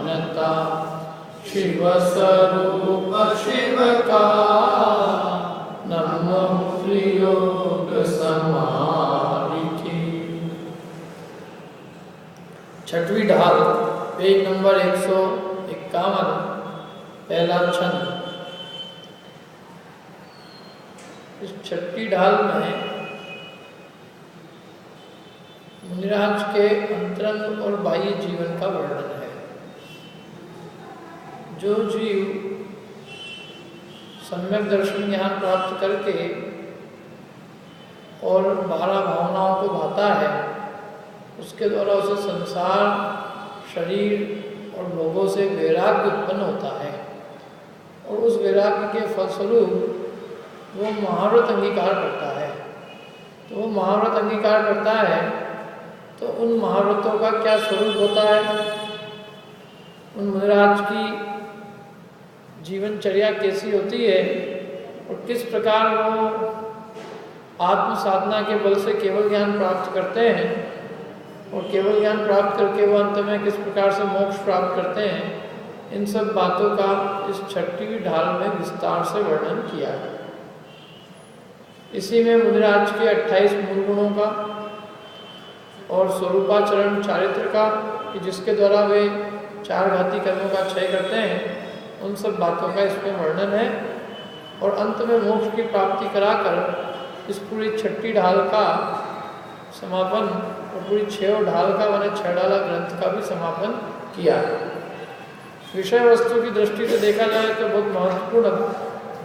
ज्ञानता, शिव स्वरूप शिव का नमो त्रियोग समारिथि। छठवीं ढाल, पेज नंबर 151, पहला छंद। इस छठी ढाल में मुनिराज के अंतरंग और बाह्य जीवन का वर्णन है। जो जीव सम्यक दर्शन ज्ञान प्राप्त करके और 12 भावनाओं को भाता है, उसके द्वारा उसे संसार, शरीर और भोगों से वैराग्य उत्पन्न होता है और उस वैराग्य के फलस्वरूप वो महाव्रत अंगीकार करता है। तो वो महाव्रत अंगीकार करता है तो उन महाव्रतों का क्या स्वरूप होता है, उन मुनिराज की जीवनचर्या कैसी होती है और किस प्रकार वो आत्म साधना के बल से केवल ज्ञान प्राप्त करते हैं और केवल ज्ञान प्राप्त करके वो अंत में किस प्रकार से मोक्ष प्राप्त करते हैं, इन सब बातों का इस छठवीं ढाल में विस्तार से वर्णन किया है। इसी में मुनिराज के 28 मूल गुणों का और स्वरूपाचरण चारित्र का, कि जिसके द्वारा वे 4 घाती कर्मों का क्षय करते हैं, उन सब बातों का इसमें वर्णन है। और अंत में मोक्ष की प्राप्ति कराकर इस पूरी छठी ढाल का समापन और पूरी 6 ढाल का माने 6 ढाला ग्रंथ का भी समापन किया है। विषय वस्तु की दृष्टि से देखा जाए तो बहुत महत्वपूर्ण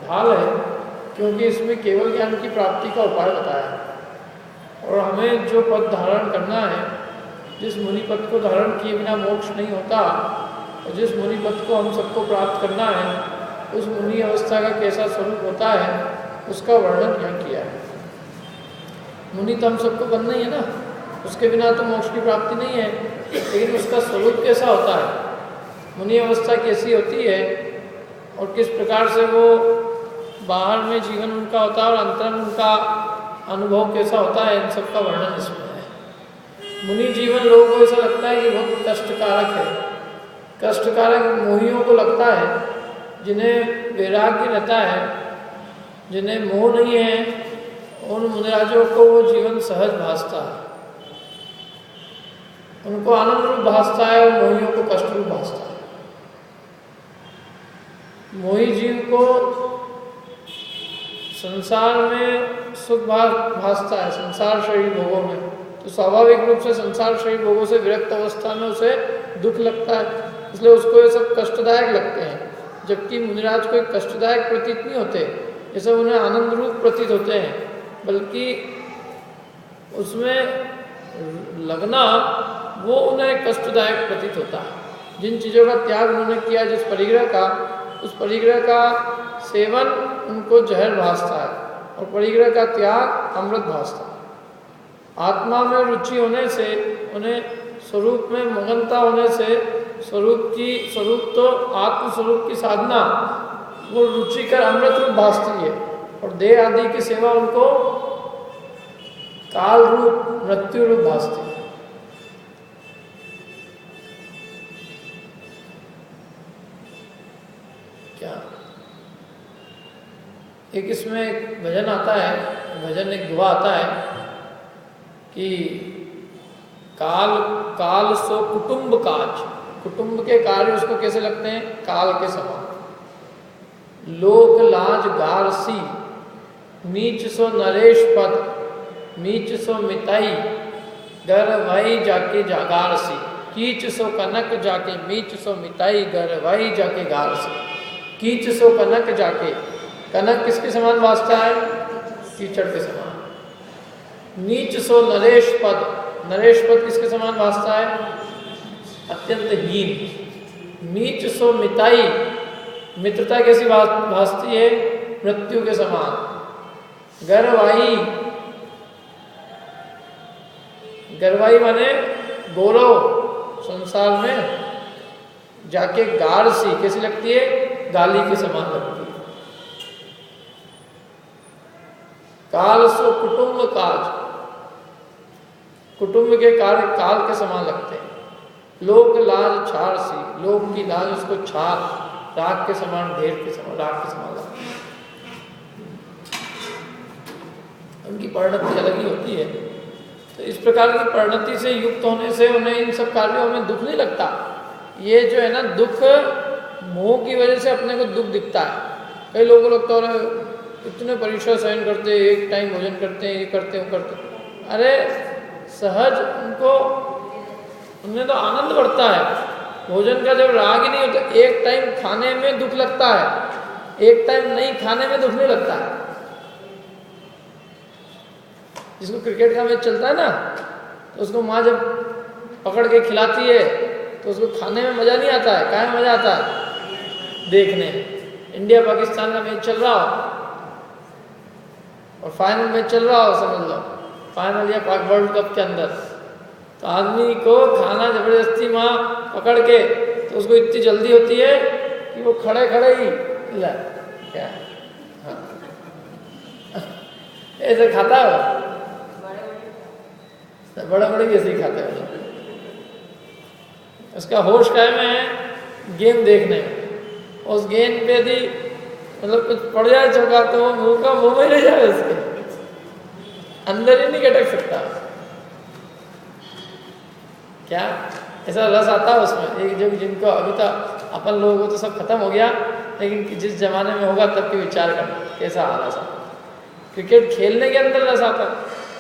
ढाल है, क्योंकि इसमें केवल ज्ञान की प्राप्ति का उपाय बताया है और हमें जो पद धारण करना है, जिस मुनि पद को धारण किए बिना मोक्ष नहीं होता और जिस मुनि पद को हम सबको प्राप्त करना है, उस मुनि अवस्था का कैसा स्वरूप होता है, उसका वर्णन यहाँ किया है। मुनि तो हम सबको बनना ही है ना, उसके बिना तो मोक्ष की प्राप्ति नहीं है, लेकिन उसका स्वरूप कैसा होता है, मुनि अवस्था कैसी होती है और किस प्रकार से वो बाहर में जीवन उनका होता है और अंतर उनका अनुभव कैसा होता है, इन सब का वर्णन इसमें है। मुनि जीवन लोगों को ऐसा लगता है कि बहुत कष्टकारक है, कष्टकारक मोहियों को लगता है, जिन्हें वैराग्य रहता है, जिन्हें मोह नहीं है, उन मुनिराजों को वो जीवन सहज भासता है, उनको आनंद रूप भासता है और मोहियों को कष्ट रूप भासता है। मोही जीव को संसार में सुख भासता है, संसार शरीर भोगों में, तो स्वाभाविक रूप से संसार शरीर भोगों से विरक्त अवस्था में उसे दुख लगता है, इसलिए उसको ये सब कष्टदायक लगते हैं। जबकि मुनिराज को एक कष्टदायक प्रतीत नहीं होते, ये सब उन्हें आनंद रूप प्रतीत होते हैं, बल्कि उसमें लगना वो उन्हें कष्टदायक प्रतीत होता है। जिन चीज़ों का त्याग उन्होंने किया, जिस परिग्रह का, उस परिग्रह का सेवन उनको जहर भासता है और परिग्रह का त्याग अमृत भासता है। आत्मा में रुचि होने से, उन्हें स्वरूप में मगनता होने से, स्वरूप तो आत्म स्वरूप की साधना वो रुचिकर अमृत रूप भासती है और देह आदि की सेवा उनको काल रूप मृत्यु रूप भासती है। क्या एक इसमें एक भजन आता है, भजन एक दुआ आता है कि काल काल सो कुटुंब काज, कुटुंब के कार्य उसको कैसे लगते हैं, काल के समान। लोक लाज गारसी, नीच सो नरेश पद, नीच सो मिताई, घर वाई जाके जागारसी, कीच सो कनक जाके, मीच सो मिताई, घर वाई जाके गारसी। कीच सो कनक जाके, कनक किसके समान वास्ता है, कीचड़ के समान। नीच सो नरेश पद, नरेश पद किसके समान वास्ता है, अत्यंत हीन। नीच सो मिताई, मित्रता कैसी भासती है, मृत्यु के समान। गर्वाई, गर्वाई माने गौरव संसार में, जाके गारसी कैसी लगती है, गाली के समान लगती है। काल सो कुटुंब काज, कुटुंब के कार्य काल के समान लगते हैं। लोक लाज छाड़ सी, लोक की लाज उसको छाड़, राख के समान, ढेर के समान, राख के समान लगती है। उनकी परिणति अलग ही होती है। तो इस प्रकार की परिणति से युक्त होने से उन्हें इन सब कार्यों में दुख नहीं लगता। ये जो है ना दुख, मोह की वजह से अपने को दुख दिखता है। कई लोगों को लगता है इतने परीक्षा सहन करते, एक टाइम भोजन करते हैं, ये करते वो करते। अरे सहज उनको, उनमें तो आनंद बढ़ता है। भोजन का जब राग ही नहीं होता, एक टाइम खाने में दुख लगता है, एक टाइम नहीं खाने में दुख नहीं लगता है। जिसको क्रिकेट का मैच चलता है ना, तो उसको माँ जब पकड़ के खिलाती है तो उसको खाने में मज़ा नहीं आता है। कहाँ में मज़ा आता है? देखने। इंडिया पाकिस्तान का मैच चल रहा हो और फाइनल मैच चल रहा हो, समझ लो फाइनल या पाक वर्ल्ड कप के अंदर, तो आदमी को खाना जबरदस्ती माँ पकड़ के, तो उसको इतनी जल्दी होती है कि वो खड़े खड़े ही ला क्या, हाँ ऐसे खाता है, बड़े बड़े भी ऐसे ही खाते हैं। उसका होश कायम है गेम देखने में। उस गेंद पे यदि मतलब कुछ पड़ जाए चौका, तो वो मुंह का मुंह में रह जाए, उसके अंदर ही नहीं कटक सकता। क्या ऐसा रस आता है उसमें, एक जो जिनको अभी तक अपन लोगों को तो सब खत्म हो गया, लेकिन जिस जमाने में होगा तब के विचार करना कैसा आ रहा था। क्रिकेट खेलने के अंदर रस आता,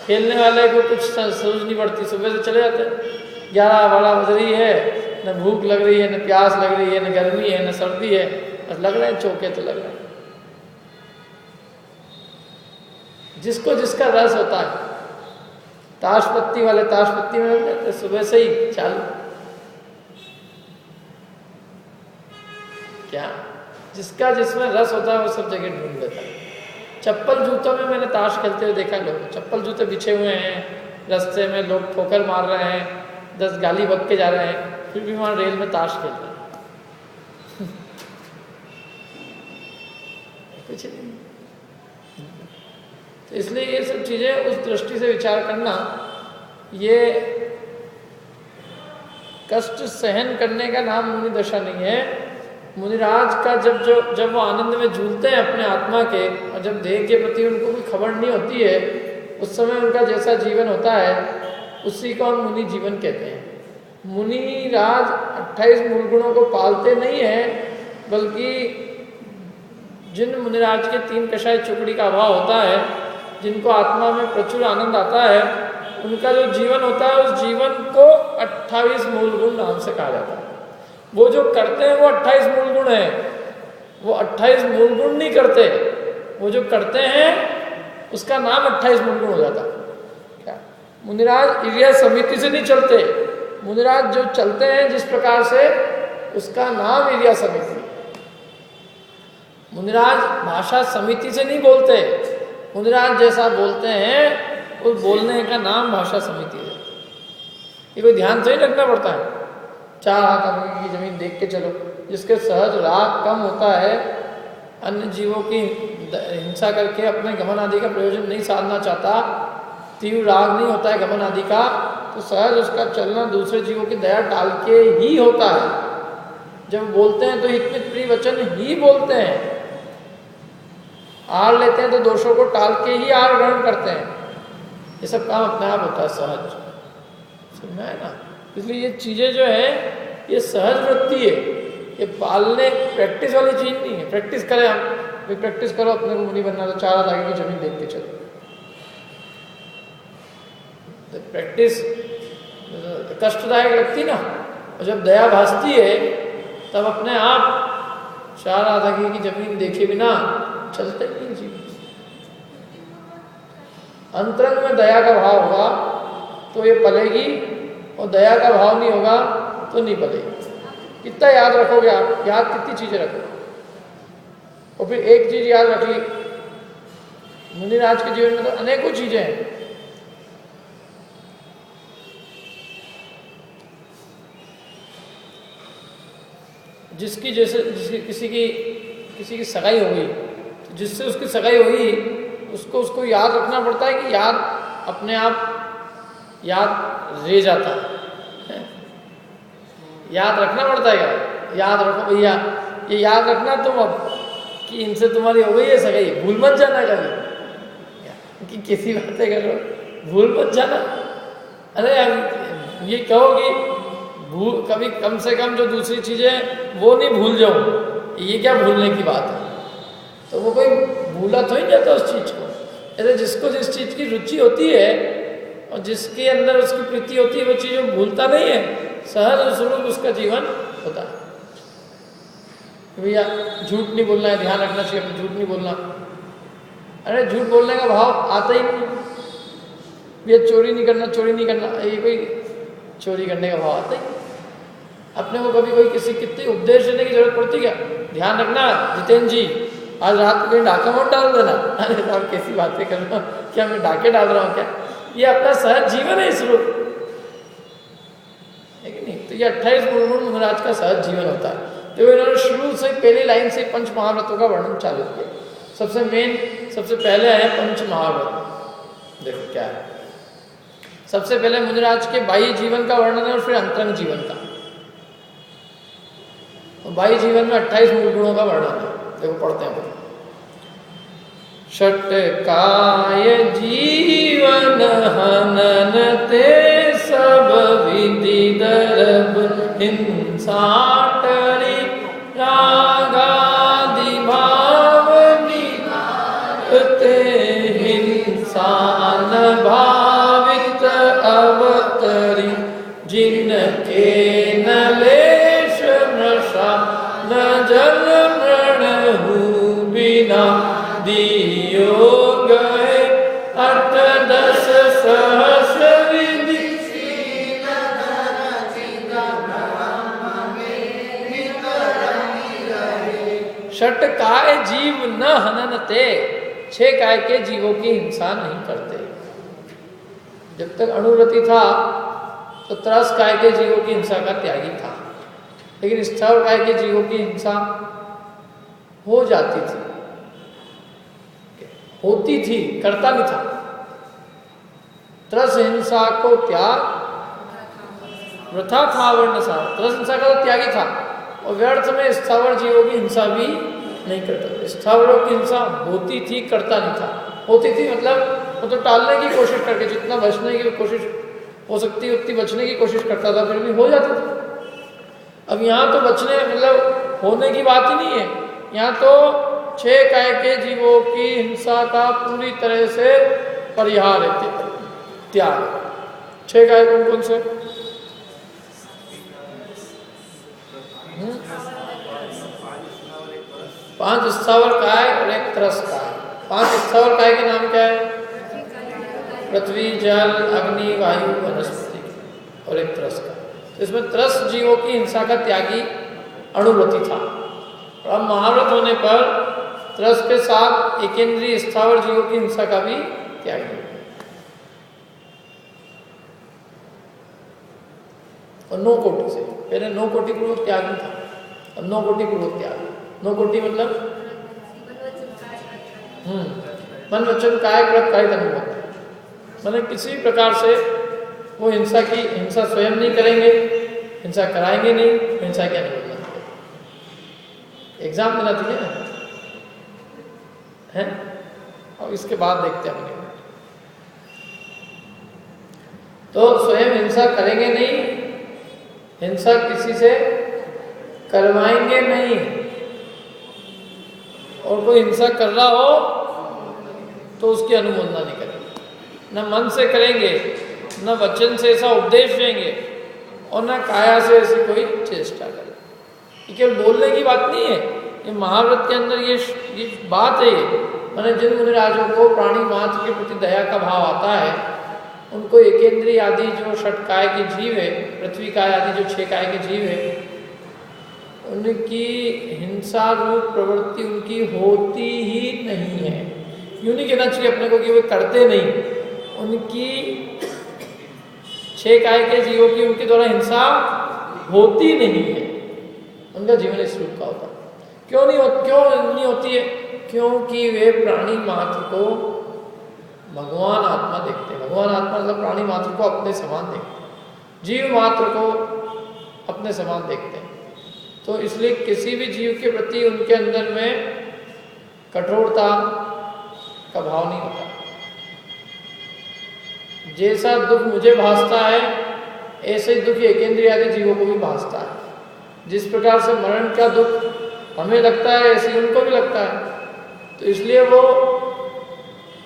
खेलने वाले को कुछ सोच नहीं पड़ती, सुबह से चले जाते हैं, 11-12 बज रही है, न भूख लग रही है, न प्यास लग रही है, न गर्मी है, न सर्दी है, बस लग रहे हैं चौके तो लग रहे हैं। जिसको जिसका रस होता है, ताश पत्ती वाले ताश पत्ती में लग जाते सुबह से ही चालू। क्या जिसका जिसमें रस होता है वो सब जगह ढूंढ लेता है। चप्पल जूतों में मैंने ताश खेलते हुए देखा, लोग चप्पल जूते बिछे हुए हैं, रास्ते में लोग ठोकर मार रहे हैं, 10 गाली बक के जा रहे हैं, फिर भी वहाँ रेल में ताश खेल रहे हैं। कुछ नहीं। तो इसलिए ये सब चीज़ें उस दृष्टि से विचार करना, ये कष्ट सहन करने का नाम मुनि दशा नहीं है। मुनिराज का जब वो आनंद में झूलते हैं अपने आत्मा के, और जब देह के प्रति उनको कोई खबर नहीं होती है, उस समय उनका जैसा जीवन होता है उसी को हम मुनि जीवन कहते हैं। मुनिराज 28 मूल गुणों को पालते नहीं है, बल्कि जिन मुनिराज के 3 कषाय चुकड़ी का अभाव होता है, जिनको आत्मा में प्रचुर आनंद आता है, उनका जो जीवन होता है उस जीवन को 28 मूल गुण नाम से कहा जाता है। वो जो करते हैं वो 28 मूल गुण है, वो 28 मूल गुण नहीं करते, वो जो करते हैं उसका नाम 28 मूल गुण हो जाता है। क्या मुनिराज इरिया समिति से नहीं चलते, मुनिराज जो चलते हैं जिस प्रकार से, उसका नाम इरिया समिति। मुनिराज भाषा समिति से नहीं बोलते, मुनिराज जैसा बोलते हैं उस बोलने का नाम भाषा समिति है। ये कोई ध्यान से ही रखना पड़ता है। 4 हाथ आगे की जमीन देख के चलो। जिसके सहज राग कम होता है, अन्य जीवों की हिंसा करके अपने गमन आदि का प्रयोजन नहीं साधना चाहता, तीव्र राग नहीं होता है गमन आदि का, तो सहज उसका चलना दूसरे जीवों की दया टाल के ही होता है। जब बोलते हैं तो हितमित प्रिय वचन ही बोलते हैं, आड़ लेते हैं तो दोषों को टाल के ही आड़ ग्रहण करते हैं। ये सब काम अपने आप होता है सहज, समझ है ना। इसलिए ये चीज़ें जो है ये सहज वृत्ति है, ये पालने प्रैक्टिस वाली चीज़ नहीं है। प्रैक्टिस करें हम, भाई प्रैक्टिस करो अपने को मुनि बनना, तो 4 हाथ आगे की जमीन देख के चलो। तो प्रैक्टिस कष्टदायक लगती ना, और जब दया भासती है तब अपने आप 4 हाथ आगे की जमीन देखे बिना चलते नहीं जीवन। अंतरंग में दया का भाव होगा तो ये पलेगी, और दया का भाव नहीं होगा तो नहीं पलेगी। कितना याद रखोगे आप, याद कितनी चीजें रखोगे। और फिर एक चीज याद रख ली, मुनिराज के जीवन में तो अनेकों चीजें हैं। जिसकी किसी की सगाई हो गई, तो जिससे उसकी सगाई हुई उसको याद रखना पड़ता है कि याद अपने आप याद रह जाता है। याद रखना पड़ता है क्या? याद रखो भैया, ये याद रखना तुम अब कि इनसे तुम्हारी हो गई है सगाई, भूल मत जाना कभी कि किसी बातें करो, भूल मत जाना। अरे ये कहो कि भूल कभी कम से कम जो दूसरी चीज़ें वो नहीं भूल जाऊँ, ये क्या भूलने की बात है? तो वो कोई भूला तो ही जाता उस चीज़ को। ऐसे जिसको जिस चीज़ की रुचि होती है और जिसके अंदर उसकी प्रीति होती है वो चीज़ वो भूलता नहीं है, सहज स्वरूप उसका जीवन होता है। भैया झूठ नहीं बोलना है, ध्यान रखना चाहिए, अपने झूठ नहीं बोलना। अरे झूठ बोलने का भाव आता ही नहीं, भैया चोरी नहीं करना, चोरी नहीं करना, ये कोई चोरी करने का भाव आता ही नहीं। अपने को कभी कोई किसी कितनी उपदेश देने की जरूरत पड़ती क्या? ध्यान रखना जितेंद्र जी, आज रात को कहीं डाका मत डाल देना। अरे साहब कैसी बातें कर रहा हूँ, क्या मैं डाके डाल रहा हूँ क्या? ये अपना सहज जीवन है इस रूप है कि नहीं? तो ये 28 गुण मुनिराज का सहज जीवन होता है। तो इन्होंने शुरू से पहली लाइन से पंच महाव्रतों का वर्णन चालू किया। सबसे मेन, सबसे पहले आया पंच महाव्रत। देखो क्या है, सबसे पहले मुनिराज के बाह्य जीवन का वर्णन है और फिर अंतरंग जीवन का। बाह्य जीवन में 28 मूल गुणों का वर्णन है। देखो पढ़ते हैं। षट काय जीवन हनन ते सब विधि दर्भ हिंसा टरी रागादि भाव निते हिंसा न भावित अवतरी जिनके न लेश नशा न जल मृणहु बिना दियो गए 8-10 सहस विधि षट काय जीव न हननते, 6 काय के जीवों की हिंसा नहीं करते। जब तक अणुव्रति था तो 13 काय के जीवों की हिंसा का त्यागी था, लेकिन स्थूल काय के जीवों की हिंसा हो जाती थी, होती थी, करता नहीं था। त्रस हिंसा को त्याग वृथा था वर्ण सा, त्रस हिंसा का तो त्यागी था और व्यर्थ में स्थावर जीवों की हिंसा भी नहीं करता। स्थावरों की हिंसा होती थी, करता नहीं था। होती थी मतलब वो तो टालने की कोशिश करके जितना बचने की कोशिश हो सकती उतनी बचने की कोशिश करता था, फिर भी हो जाती थी। अब यहाँ तो बचने मतलब होने की बात ही नहीं है, यहाँ तो 6 काय के जीवों की हिंसा का पूरी तरह से परिहार है, त्याग। 6 काय कौन कौन से? 5 स्थावर काय और 1 त्रस काय। 5 स्थावर काय के नाम क्या है? पृथ्वी, जल, अग्नि, वायु, वनस्पति और 1 त्रस काय। तो इसमें त्रस जीवों की हिंसा का त्यागी अणुव्रति था। और अब महाव्रत होने पर त्रस के साथ एकेंद्रीय स्थावर जीवों की हिंसा का भी त्यागी। और 9 कोटि से, पहले 9 कोटि पूर्वक त्याग नहीं था, अब 9 कोटि पूर्वक त्याग। 9 कोटि मतलब मन वचन काय कृत कायिक अनुभव, मतलब किसी भी प्रकार से वो हिंसा स्वयं नहीं करेंगे, हिंसा कराएंगे नहीं, हिंसा के अनुभव नहीं करेंगे। एग्जाम देना चाहिए ना है, और इसके बाद देखते हैं अपने। तो स्वयं हिंसा करेंगे नहीं, हिंसा किसी से करवाएंगे नहीं, और कोई हिंसा कर रहा हो तो उसकी अनुमोदना नहीं करेंगे। न मन से करेंगे, न वचन से ऐसा उपदेश देंगे, और न काया से ऐसी कोई चेष्टा करें। ये केवल बोलने की बात नहीं है, ये महाव्रत के अंदर ये बात है। मैंने जिन मुनिराजों को प्राणी मात्र के प्रति दया का भाव आता है, उनको एकेंद्रीय आदि जो 6 काय के जीव है, पृथ्वी काय आदि जो 6 काय के जीव है, उनकी हिंसा रूप प्रवृत्ति उनकी होती ही नहीं है। यूँ नहीं कहना चाहिए अपने को कि वे करते नहीं, उनकी 6 काय के जीवों की उनके द्वारा हिंसा होती नहीं है। उनका जीवन इस रूप का होता है। क्यों नहीं होती है? क्योंकि वे प्राणी मात्र को भगवान आत्मा देखते हैं। भगवान आत्मा मतलब प्राणी मात्र को अपने समान देखते हैं। जीव मात्र को अपने समान देखते हैं। तो इसलिए किसी भी जीव के प्रति उनके अंदर में कठोरता का भाव नहीं होता। जैसा दुख मुझे भासता है ऐसे ही दुख एकेंद्रिय आदि जीवों को भी भासता है। जिस प्रकार से मरण का दुख हमें लगता है ऐसे ही उनको भी लगता है। तो इसलिए वो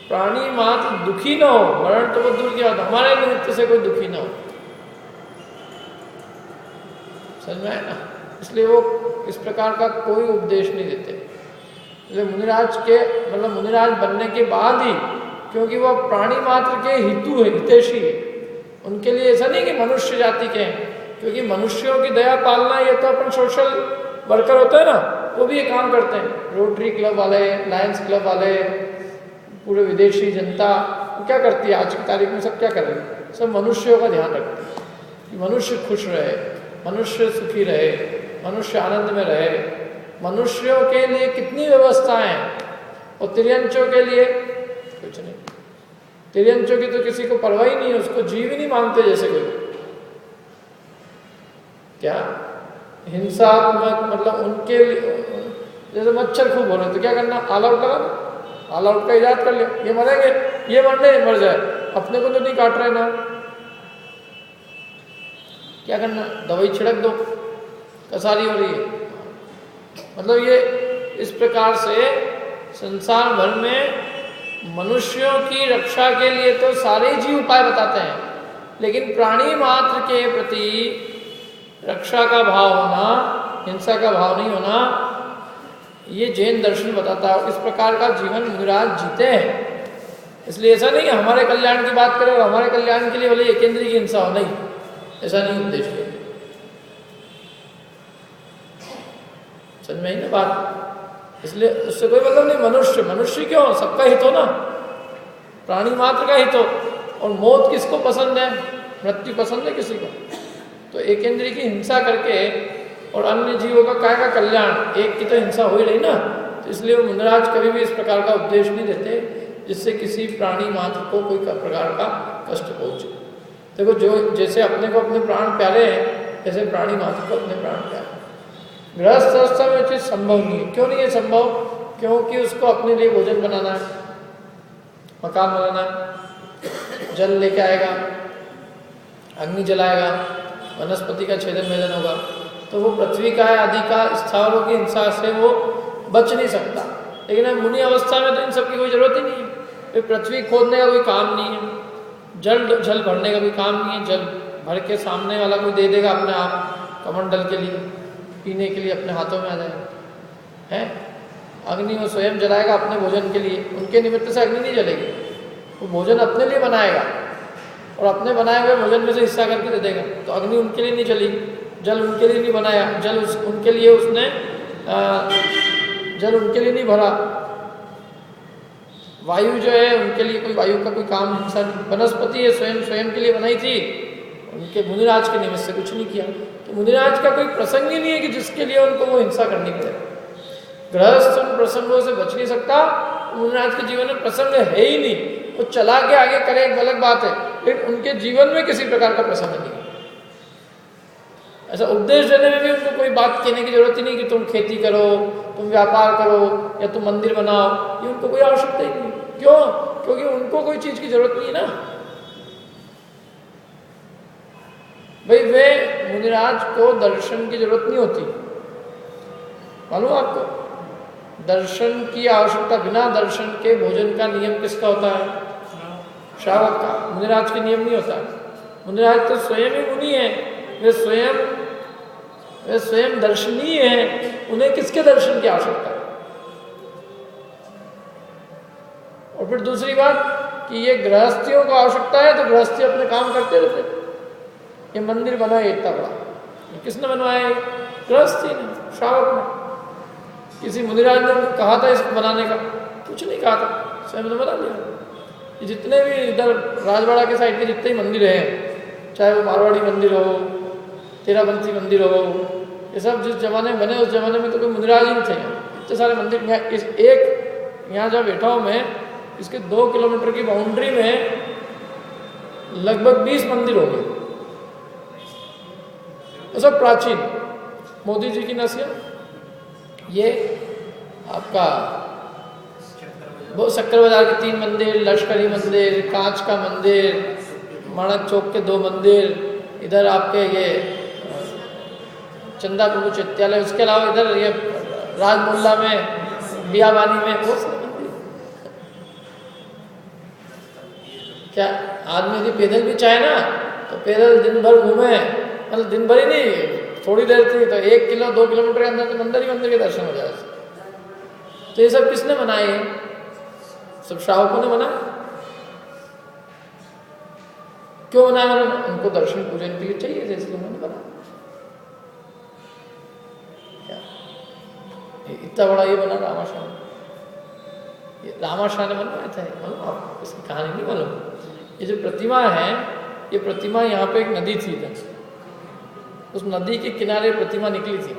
प्राणी मात्र दुखी न हो, मरण तो बहुत दूर की बात, हमारे निमित्त से कोई दुखी न हो। समझ में आया ना? इसलिए वो इस प्रकार का कोई उपदेश नहीं देते। इसलिए मुनिराज के मतलब मुनिराज बनने के बाद ही, क्योंकि वह प्राणी मात्र के हितु है, हितैषी है, उनके लिए ऐसा नहीं कि मनुष्य जाति के हैं। क्योंकि मनुष्यों की दया पालना, ये तो अपन सोशल वर्कर होते हैं ना, वो भी ये काम करते हैं। रोटरी क्लब वाले, लायंस क्लब वाले, पूरे विदेशी जनता क्या करती है आज की तारीख में? सब क्या कर रहे हैं? सब मनुष्यों का ध्यान रखते हैं कि मनुष्य खुश रहे, मनुष्य सुखी रहे, मनुष्य आनंद में रहे। मनुष्यों के लिए कितनी व्यवस्थाएं हैं, और तिर्यंचों के लिए कुछ नहीं। तिर्यंचों की तो किसी को परवाह ही नहीं है, उसको जीव ही नहीं मानते जैसे कोई। क्या हिंसात्मक मतलब उनके लिए, जैसे मच्छर खूब हो रहे तो क्या करना? ऑल आउट लगा दो, ऑल आउट का इजाद कर लिया। ये मरेंगे, ये मरने मर जाए, अपने को तो नहीं काट रहे ना, क्या करना? दवाई छिड़क दो, कसारी हो रही है। मतलब ये इस प्रकार से संसार भर में मनुष्यों की रक्षा के लिए तो सारे जीव उपाय बताते हैं, लेकिन प्राणी मात्र के प्रति रक्षा का भाव होना, हिंसा का भाव नहीं होना, ये जैन दर्शन बताता है। इस प्रकार का जीवन मुनिराज जीते हैं। इसलिए ऐसा नहीं है हमारे कल्याण की बात करें और हमारे कल्याण के लिए बोले एकेंद्रीय की हिंसा हो, नहीं, ऐसा नहीं उपदेश है। समझ में आई ना बात? इसलिए उससे कोई मतलब नहीं। मनुष्य मनुष्य क्यों? सबका हित हो ना, प्राणी मात्र का हित हो। और मौत किसको पसंद है? मृत्यु पसंद है किसी को? तो एकेंद्रीय की हिंसा करके और अन्य जीवों का काय का कल्याण, एक की तो हिंसा हो ही रही ना। तो इसलिए वो मुनिराज कभी भी इस प्रकार का उपदेश नहीं देते जिससे किसी प्राणी मात्र को कोई प्रकार का कष्ट पहुंचे। देखो, जो जैसे अपने को अपने प्राण प्यारे हैं, ऐसे प्राणी मात्र को अपने प्राण प्यारे। गृहस्थ अवस्था में चीज संभव नहीं है। क्यों नहीं है संभव? क्योंकि उसको अपने लिए भोजन बनाना है, मकान बनाना है, जल लेके आएगा, अग्नि जलाएगा, वनस्पति का छेदन भेदन होगा। तो वो पृथ्वी का आदि का स्थावरों की हिंसा से वो बच नहीं सकता। लेकिन अब मुनि अवस्था में तो इन सब की कोई जरूरत ही नहीं है। पृथ्वी खोदने का कोई काम नहीं है, जल भरने का कोई काम नहीं है। जल भर के सामने वाला कोई दे देगा अपने आप कमंडल के लिए, पीने के लिए अपने हाथों में आ जाएगा। है अग्नि वो स्वयं जलाएगा अपने भोजन के लिए, उनके निमित्त से अग्नि नहीं जलेगी। वो भोजन अपने लिए बनाएगा और अपने बनाए हुए भोजन में से हिस्सा करके दे देगा। तो अग्नि उनके लिए नहीं जली, जल उनके लिए नहीं बनाया, जल उनके लिए उसने जल उनके लिए नहीं भरा। वायु जो है उनके लिए कोई वायु का कोई काम हिंसा नहीं। वनस्पति है स्वयं के लिए बनाई थी, उनके मुनिराज के निमित्त से कुछ नहीं किया। तो मुनिराज का कोई प्रसंग ही नहीं है कि जिसके लिए उनको वो हिंसा करनी पड़े। गृहस्थ उन प्रसंगों से बच नहीं सकता। मुनिराज के जीवन में प्रसंग है ही नहीं। वो चला के आगे करे एक अलग बात है, लेकिन उनके जीवन में किसी प्रकार का प्रसंग नहीं है। ऐसा उपदेश देने में भी उनको कोई बात कहने की जरूरत ही नहीं कि तुम खेती करो, तुम व्यापार करो या तुम मंदिर बनाओ, ये उनको कोई आवश्यकता ही नहीं। क्यों? क्योंकि उनको कोई चीज की जरूरत नहीं है ना भाई। वे मुनिराज को दर्शन की जरूरत नहीं होती। मालूम आपको, दर्शन की आवश्यकता, बिना दर्शन के भोजन का नियम किसका होता है? श्रावक का। मुनिराज के नियम नहीं होता है। मुनिराज तो स्वयं ही मुनि है, वे स्वयं दर्शनीय है। उन्हें किसके दर्शन की आवश्यकता है? और फिर दूसरी बात कि ये गृहस्थियों को आवश्यकता है, तो गृहस्थी अपने काम करते रहते। ये मंदिर बना है इतना बड़ा, किसने बनवाया? गृहस्थी ने, श्रावक ने। किसी मुनिराज ने कहा था इसको बनाने का? कुछ नहीं कहा था, स्वयं ने बना दिया। जितने भी इधर राजवाड़ा के साइड के जितने ही मंदिर हैं, चाहे वो मारवाड़ी मंदिर हो, तेरापंथी मंदिर हो, ये सब जिस जमाने में बने उस जमाने में तो कोई मुनिराज ही नहीं थे। इतने सारे मंदिर यहाँ जहाँ बैठा हूँ मैं, इसके 2 किलोमीटर की बाउंड्री में लगभग 20 मंदिर हो गए। वो सब प्राचीन। मोदी जी की नसीहत ये आपका वो शक्कर बाजार के 3 मंदिर, लश्करी मंदिर, कांच का मंदिर, माणक चौक के 2 मंदिर, इधर आपके ये चंदा प्रभु चित्यालय, उसके अलावा इधर ये राजमोहल्ला में, बियाबानी में, वो सब मंदिर। क्या आदमी यदि पैदल भी चाहे ना तो पैदल दिन भर घूमे, मतलब दिन भर ही नहीं, थोड़ी देर थी तो 1 किलो 2 किलोमीटर के अंदर तो मंदिर ही मंदिर के दर्शन हो जाए। तो ये सब किसने बनाए हैं? सब श्रावकों ने बनाया। क्यों बनाया उन्होंने? उनको दर्शन पूजन के लिए चाहिए, जैसे उन्होंने बनाया। इतना बड़ा ये बना रामाशाह, ये रामाशाह ने बनवाया था। मालूम आपको इसकी कहानी? नहीं मालूम। ये जो प्रतिमा है, ये प्रतिमा यहाँ पे एक नदी थी इधर, उस नदी के किनारे प्रतिमा निकली थी।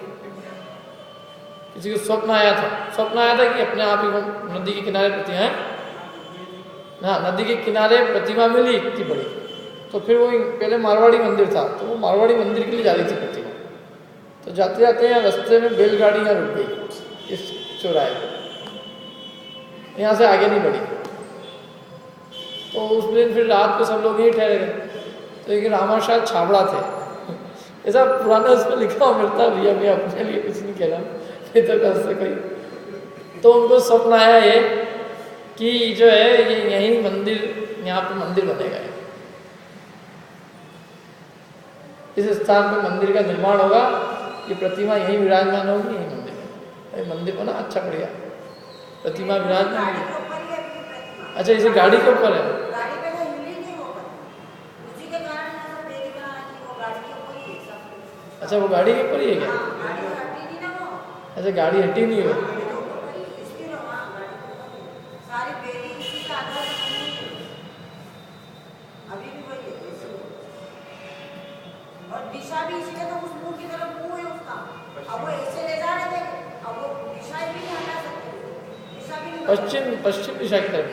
किसी को स्वप्न आया था कि अपने आप ही वो नदी के किनारे प्रतिमा है, हाँ नदी के किनारे प्रतिमा मिली इतनी बड़ी। तो फिर वो पहले मारवाड़ी मंदिर था, तो वो मारवाड़ी मंदिर के लिए जा रही थी प्रतिमा। तो जाते जाते यहाँ रास्ते में बैलगाड़ी यहाँ रुक गई इस चौराहे पर, यहाँ से आगे नहीं बढ़ी। तो उस दिन फिर रात को सब लोग यहीं ठहरे गए। तो एक रामाशाह छाबड़ा थे, ऐसा पुराना उसमें लिखा हुआ मिलता भैया, मैं अपने लिए कुछ नहीं कह रहा, इधर से कोई। तो उनको स्वप्न आया ये कि जो है ये यहीं मंदिर, यहाँ पे मंदिर बनेगा, इस स्थान पर मंदिर का निर्माण होगा, ये प्रतिमा यहीं विराजमान होगी, यही मंदिर है। मंदिर बना अच्छा बढ़िया, प्रतिमा विराजमान है। अच्छा इसे गाड़ी के ऊपर है? अच्छा वो गाड़ी के ऊपर ही है क्या? अच्छा गाड़ी हटी नहीं हो? और दिशा भी इसलिए तो उस मुंह की तरफ मुंह है उसका, अब वो ऐसे ले जा रहे थे, अब वो दिशा भी नहीं हटा सकते, दिशा भी नहीं, पश्चिम दिशा की तरफ।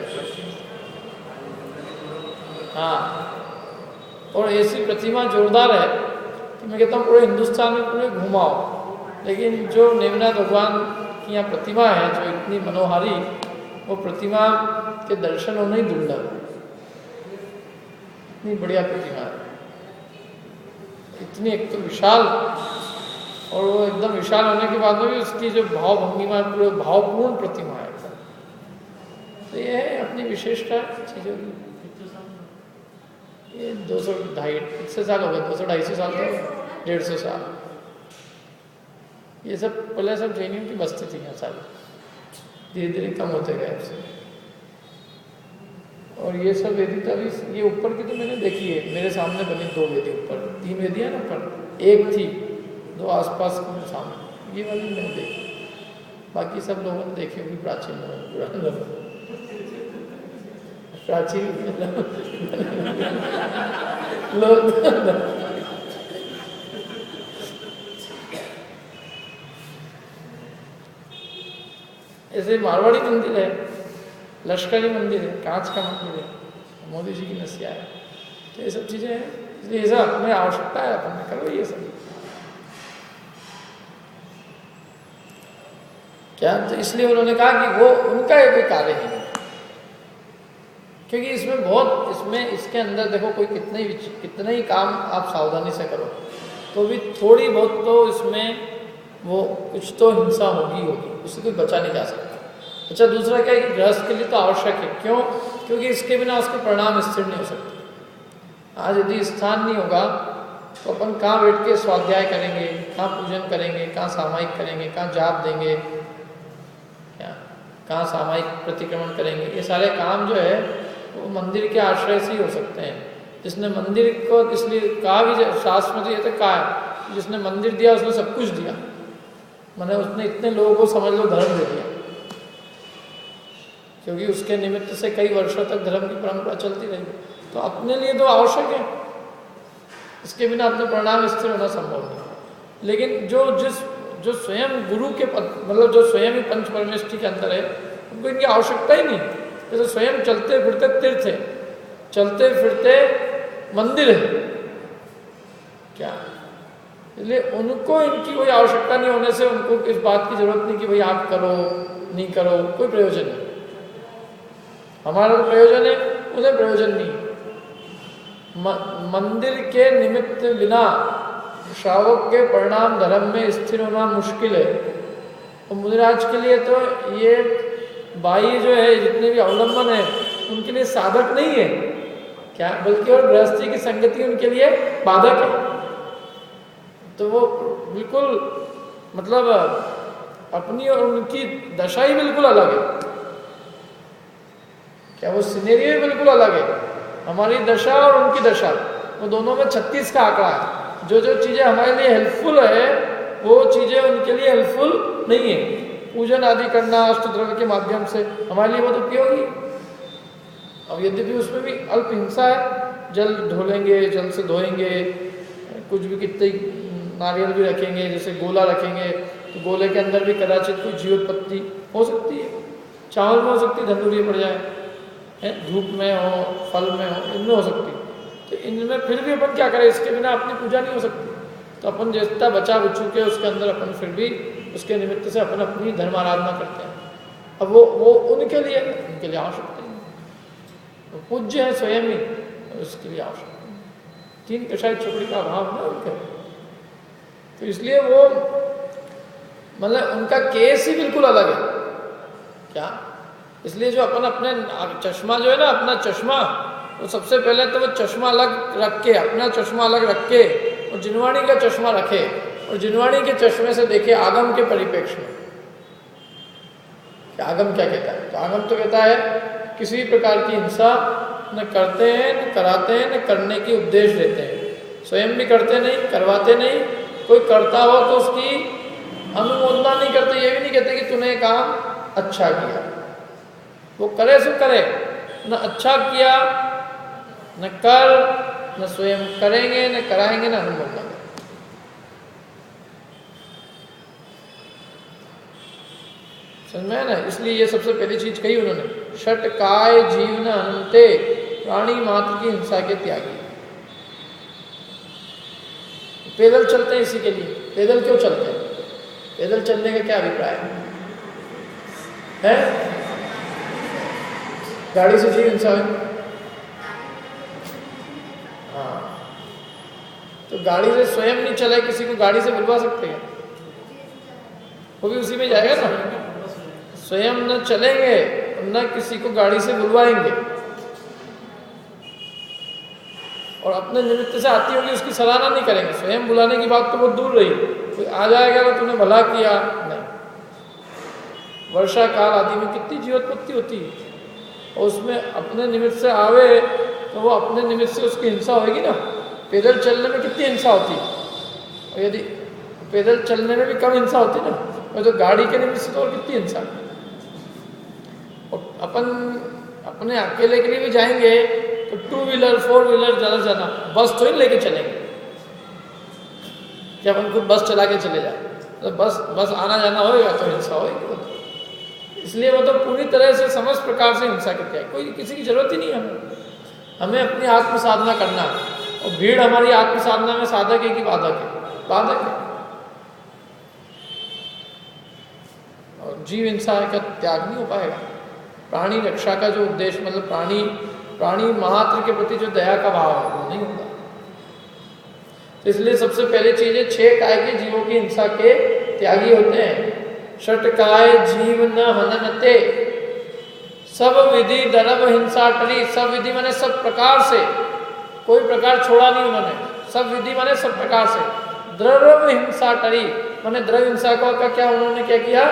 हाँ, और ऐसी प्रतिमा जोरदार है कि मैं कहता हूँ पूरे हिंदुस्तान में पूरे घुमाओ, लेकिन जो नेमिनाथ भगवान की यहाँ प्रतिमा है जो इतनी मनोहारी, वो प्रतिमा के दर्शन होना ही दुर्लभ, इतनी बढ़िया प्रतिमा है, इतनी एक तो विशाल, और वो एकदम विशाल होने के बाद में भी उसकी जो भाव भंगिमा पूरे भावपूर्ण प्रतिमा है। तो ये है अपनी विशेषता चीज़ों की। ये 200-250 साल हो गए, 200-250 साल तो 150 साल। ये सब पहले सब जैनियों की बस्ती थी यहाँ सारी, धीरे धीरे कम होते गए आपसे। और ये सब वेदी का भी, ये ऊपर की तो मैंने देखी है, मेरे सामने बनी 2 वेदी ऊपर, 3 वेदियाँ ना ऊपर, एक थी 2 आसपास के मेरे सामने, ये वाली मैंने देखी, बाकी सब लोगों ने देखी होगी प्राचीन लोग। ऐसे मारवाड़ी मंदिर है, लश्करी मंदिर है, कांच का मंदिर है, मोदी जी की नसिया है। तो ये सब चीज़ें हैं, इसलिए ये सब अपने आवश्यकता है, अपन करो ये सब क्या। तो इसलिए उन्होंने कहा कि वो उनका एक कोई कार्य है, क्योंकि इसमें बहुत, इसमें इसके अंदर देखो कोई कितने ही काम आप सावधानी से करो तो भी थोड़ी बहुत तो इसमें वो कुछ तो हिंसा होगी, उससे कोई बचा नहीं जा सकता। अच्छा दूसरा क्या है कि गृहस्थ के लिए तो आवश्यक है, क्यों? क्योंकि इसके बिना उसके परिणाम स्थिर नहीं हो सकते। आज यदि स्थान नहीं होगा तो अपन कहाँ बैठ के स्वाध्याय करेंगे, कहाँ पूजन करेंगे, कहाँ सामायिक करेंगे, कहाँ जाप देंगे, क्या कहाँ सामायिक प्रतिक्रमण करेंगे। ये सारे काम जो है वो मंदिर के आश्रय से ही हो सकते हैं। जिसने मंदिर को इसलिए कहा भी, शास्त्र में तो ये तक कहा है, जिसने मंदिर दिया उसने सब कुछ दिया, मैंने उसने इतने लोगों को समझ लो धर्म दे दिया, क्योंकि उसके निमित्त से कई वर्षों तक धर्म की परंपरा चलती रही। तो अपने लिए तो आवश्यक है, इसके बिना अपने परिणाम स्थिर होना संभव नहीं। लेकिन जो स्वयं गुरु के पद, मतलब जो स्वयं ही पंच परमेष्ठी के अंदर है, उनको इनकी आवश्यकता ही नहीं। जैसे स्वयं चलते फिरते तीर्थ है, चलते फिरते मंदिर है, क्या इसलिए उनको इनकी कोई आवश्यकता नहीं होने से उनको इस बात की जरूरत नहीं कि भाई आप करो नहीं करो, कोई प्रयोजन नहीं। हमारा तो प्रयोजन है, उन्हें प्रयोजन नहीं। मंदिर के निमित्त बिना श्रावक के परिणाम धर्म में स्थिर होना मुश्किल है। और मुनिराज के लिए तो ये बाह्य जो है जितने भी अवलंबन है उनके लिए साधक नहीं है क्या, बल्कि और गृहस्थी की संगति उनके लिए बाधक है। तो वो बिल्कुल मतलब अपनी और उनकी दशा ही बिल्कुल अलग है। क्या वो सिनेरियो ही बिल्कुल अलग है। हमारी दशा और उनकी दशा वो दोनों में 36 का आंकड़ा है। जो जो चीज़ें हमारे लिए हेल्पफुल है वो चीज़ें उनके लिए हेल्पफुल नहीं है। पूजन आदि करना अष्टद्रव्य के माध्यम से हमारे लिए बहुत उपयोगी। अब यद्यपि उसमें भी अल्प हिंसा है, जल ढोलेंगे, जल से धोएंगे, कुछ भी कितने नारियल भी रखेंगे, जैसे गोला रखेंगे तो गोले के अंदर भी कदाचित कोई जीवोत्पत्ति हो सकती है, चावल में हो सकती है, धनुर्य पड़ जाए, धूप में हो, फल में हो, इनमें हो सकती है। तो इनमें फिर भी अपन क्या करें, इसके बिना अपनी पूजा नहीं हो सकती। तो अपन जितना बचा बचू के उसके अंदर अपन फिर भी उसके निमित्त से अपन अपनी धर्म आराधना करते हैं। अब वो उनके लिए आवश्यक नहीं, वो पूज्य है स्वयं ही, उसके लिए आवश्यक नहीं। 3 कषाय चुपड़ी का अभाव है उनके, तो इसलिए वो मतलब उनका केस ही बिल्कुल अलग है। क्या इसलिए जो अपन अपने चश्मा जो है ना, अपना चश्मा, वो सबसे पहले तो वो चश्मा अलग रख के, अपना चश्मा अलग रख के और जिनवाणी का चश्मा रखे और जिनवाणी के चश्मे से देखे आगम के परिप्रेक्ष्य में कि आगम क्या कहता है। तो आगम तो कहता है किसी प्रकार की हिंसा न करते हैं, न कराते हैं, न करने की उपदेश देते हैं। स्वयं भी करते नहीं, करवाते नहीं। कोई करता हो तो उसकी अनुमोदना नहीं करते, ये भी नहीं कहते कि तूने काम अच्छा किया। वो करे सो करे, न अच्छा किया न कर, न स्वयं करेंगे, न कराएंगे, न अनुमोदना। समझ में है ना। इसलिए ये सबसे पहली चीज कही उन्होंने, षट काय जीवन अनंते, प्राणी मात्र की हिंसा के त्यागी। पैदल चलते हैं इसी के लिए। पैदल क्यों चलते हैं? पैदल चलने का क्या अभिप्राय है? गाड़ी से जीव हिंसा है। हाँ, तो गाड़ी से स्वयं नहीं चलाए, किसी को गाड़ी से बुलवा सकते हैं? वो भी उसी में जाएगा ना। स्वयं न चलेंगे न किसी को गाड़ी से बुलवाएंगे, और अपने निमित्त से आती होगी उसकी सराहना नहीं करेंगे। स्वयं बुलाने की बात तो बहुत दूर रही, कोई आ जाएगा तो तूने भला किया, नहीं। वर्षा काल आदि में कितनी जीवोत्पत्ति होती है, और उसमें अपने निमित्त से आवे तो वो अपने निमित्त से उसकी हिंसा होगी ना। पैदल चलने में कितनी हिंसा होती है, और यदि पैदल चलने में भी कम हिंसा होती ना, और तो गाड़ी के निमित्त से तो और कितनी हिंसा। और अपन अपने अकेले के लिए भी जाएंगे तो 2 व्हीलर 4 व्हीलर ज़्यादा से ज़्यादा, बस तो ही लेके चलेंगे कि अपन खुद बस चला के चले जाए। तो बस आना जाना होएगा तो हिंसा होगी। इसलिए वो तो पूरी तरह से समस्त प्रकार से हिंसा करते हैं। कोई किसी की जरूरत ही नहीं है हमें अपनी आत्म साधना करना, और भीड़ हमारी आत्म साधना में साधक है कि बाधक है? बाधक है। और जीव हिंसा का त्याग नहीं हो पाएगा। प्राणी रक्षा का जो उद्देश्य, मतलब प्राणी मात्र के प्रति जो दया का भाव है वो नहीं होगा। तो इसलिए सबसे पहले चीजें 6 काय के जीवों की हिंसा के त्यागी होते हैं। षट काय जीव न हननते, सब विधि दरब हिंसा टरी। सब विधि माने सब प्रकार से, कोई प्रकार छोड़ा नहीं उन्होंने। सब विधि माने सब प्रकार से। द्रव हिंसा टरी माने द्रव हिंसा का क्या उन्होंने क्या किया?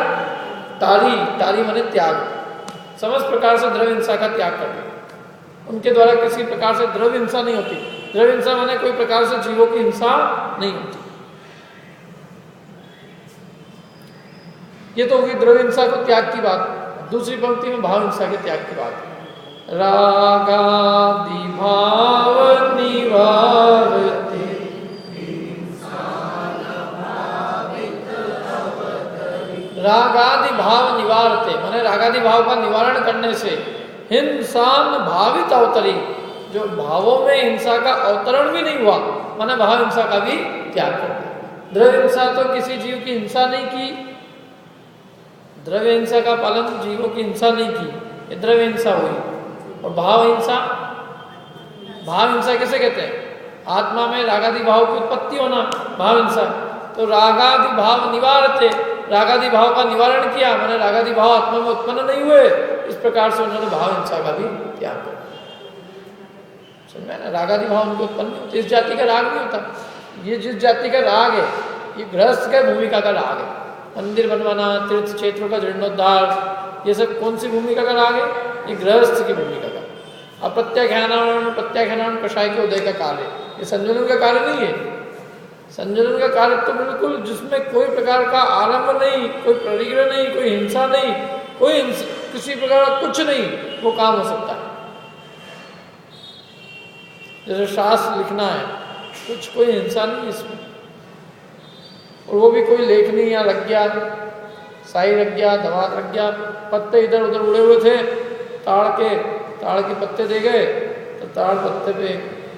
तारी माने त्याग। समस्त प्रकार से द्रव हिंसा का त्याग कर दिया। उनके द्वारा किसी प्रकार से द्रव हिंसा नहीं होती। द्रव हिंसा माने कोई प्रकार से जीवों की हिंसा नहीं होती। ये तो होगी द्रव हिंसा को त्याग की बात। दूसरी पंक्ति में भाव हिंसा के त्याग की बात है। रागादि भाव निवारते, रागादि भाव निवारते माने रागादि भाव का निवारण करने से हिंसान भावित अवतरी, जो भावों में हिंसा का अवतरण भी नहीं हुआ, माने भाव हिंसा का भी त्याग कर दिया। द्रव्य हिंसा तो किसी जीव की हिंसा नहीं की, द्रव्य हिंसा का पालन जीवों की हिंसा नहीं की, ये द्रव्य हिंसा हुई। और भाव हिंसा, भाव हिंसा किसे कहते हैं? आत्मा में रागादि भाव की उत्पत्ति होना भाव हिंसा। तो रागादि भाव निवारते, रागादि भाव का निवारण किया, मैंने रागादि भाव आत्मा में उत्पन्न नहीं हुए, इस प्रकार से उन्होंने भाव हिंसा का भी त्याग किया। समझ में ना, रागादि भाव उनको उत्पन्न नहीं होते, इस जाति का राग नहीं होता। ये जिस जाति का राग है, ये गृहस्थ का भूमिका का राग है। मंदिर बनवाना, तीर्थ क्षेत्रों का जीर्णोद्धार, ये सब कौन सी भूमिका का राग है? ये गृहस्थ की भूमिका का। अप्रत्याख्यानावरण, प्रत्याख्यानावरण कषाय के उदय का कार्य, ये संयोजन का कार्य नहीं है। संयोजन का कार्य तो बिल्कुल जिसमें कोई प्रकार का आरंभ नहीं, कोई प्रतिग्रह नहीं, कोई हिंसा नहीं, कोई किसी प्रकार का कुछ नहीं, वो काम हो सकता है। जैसे शास्त्र लिखना है, कुछ कोई हिंसा नहीं इसमें, और वो भी कोई लेखनी या लग गया, साई लग गया, धमाक लग गया, पत्ते इधर उधर उड़े हुए थे, ताड़ के पत्ते दे गए, तो ताड़ पत्ते पे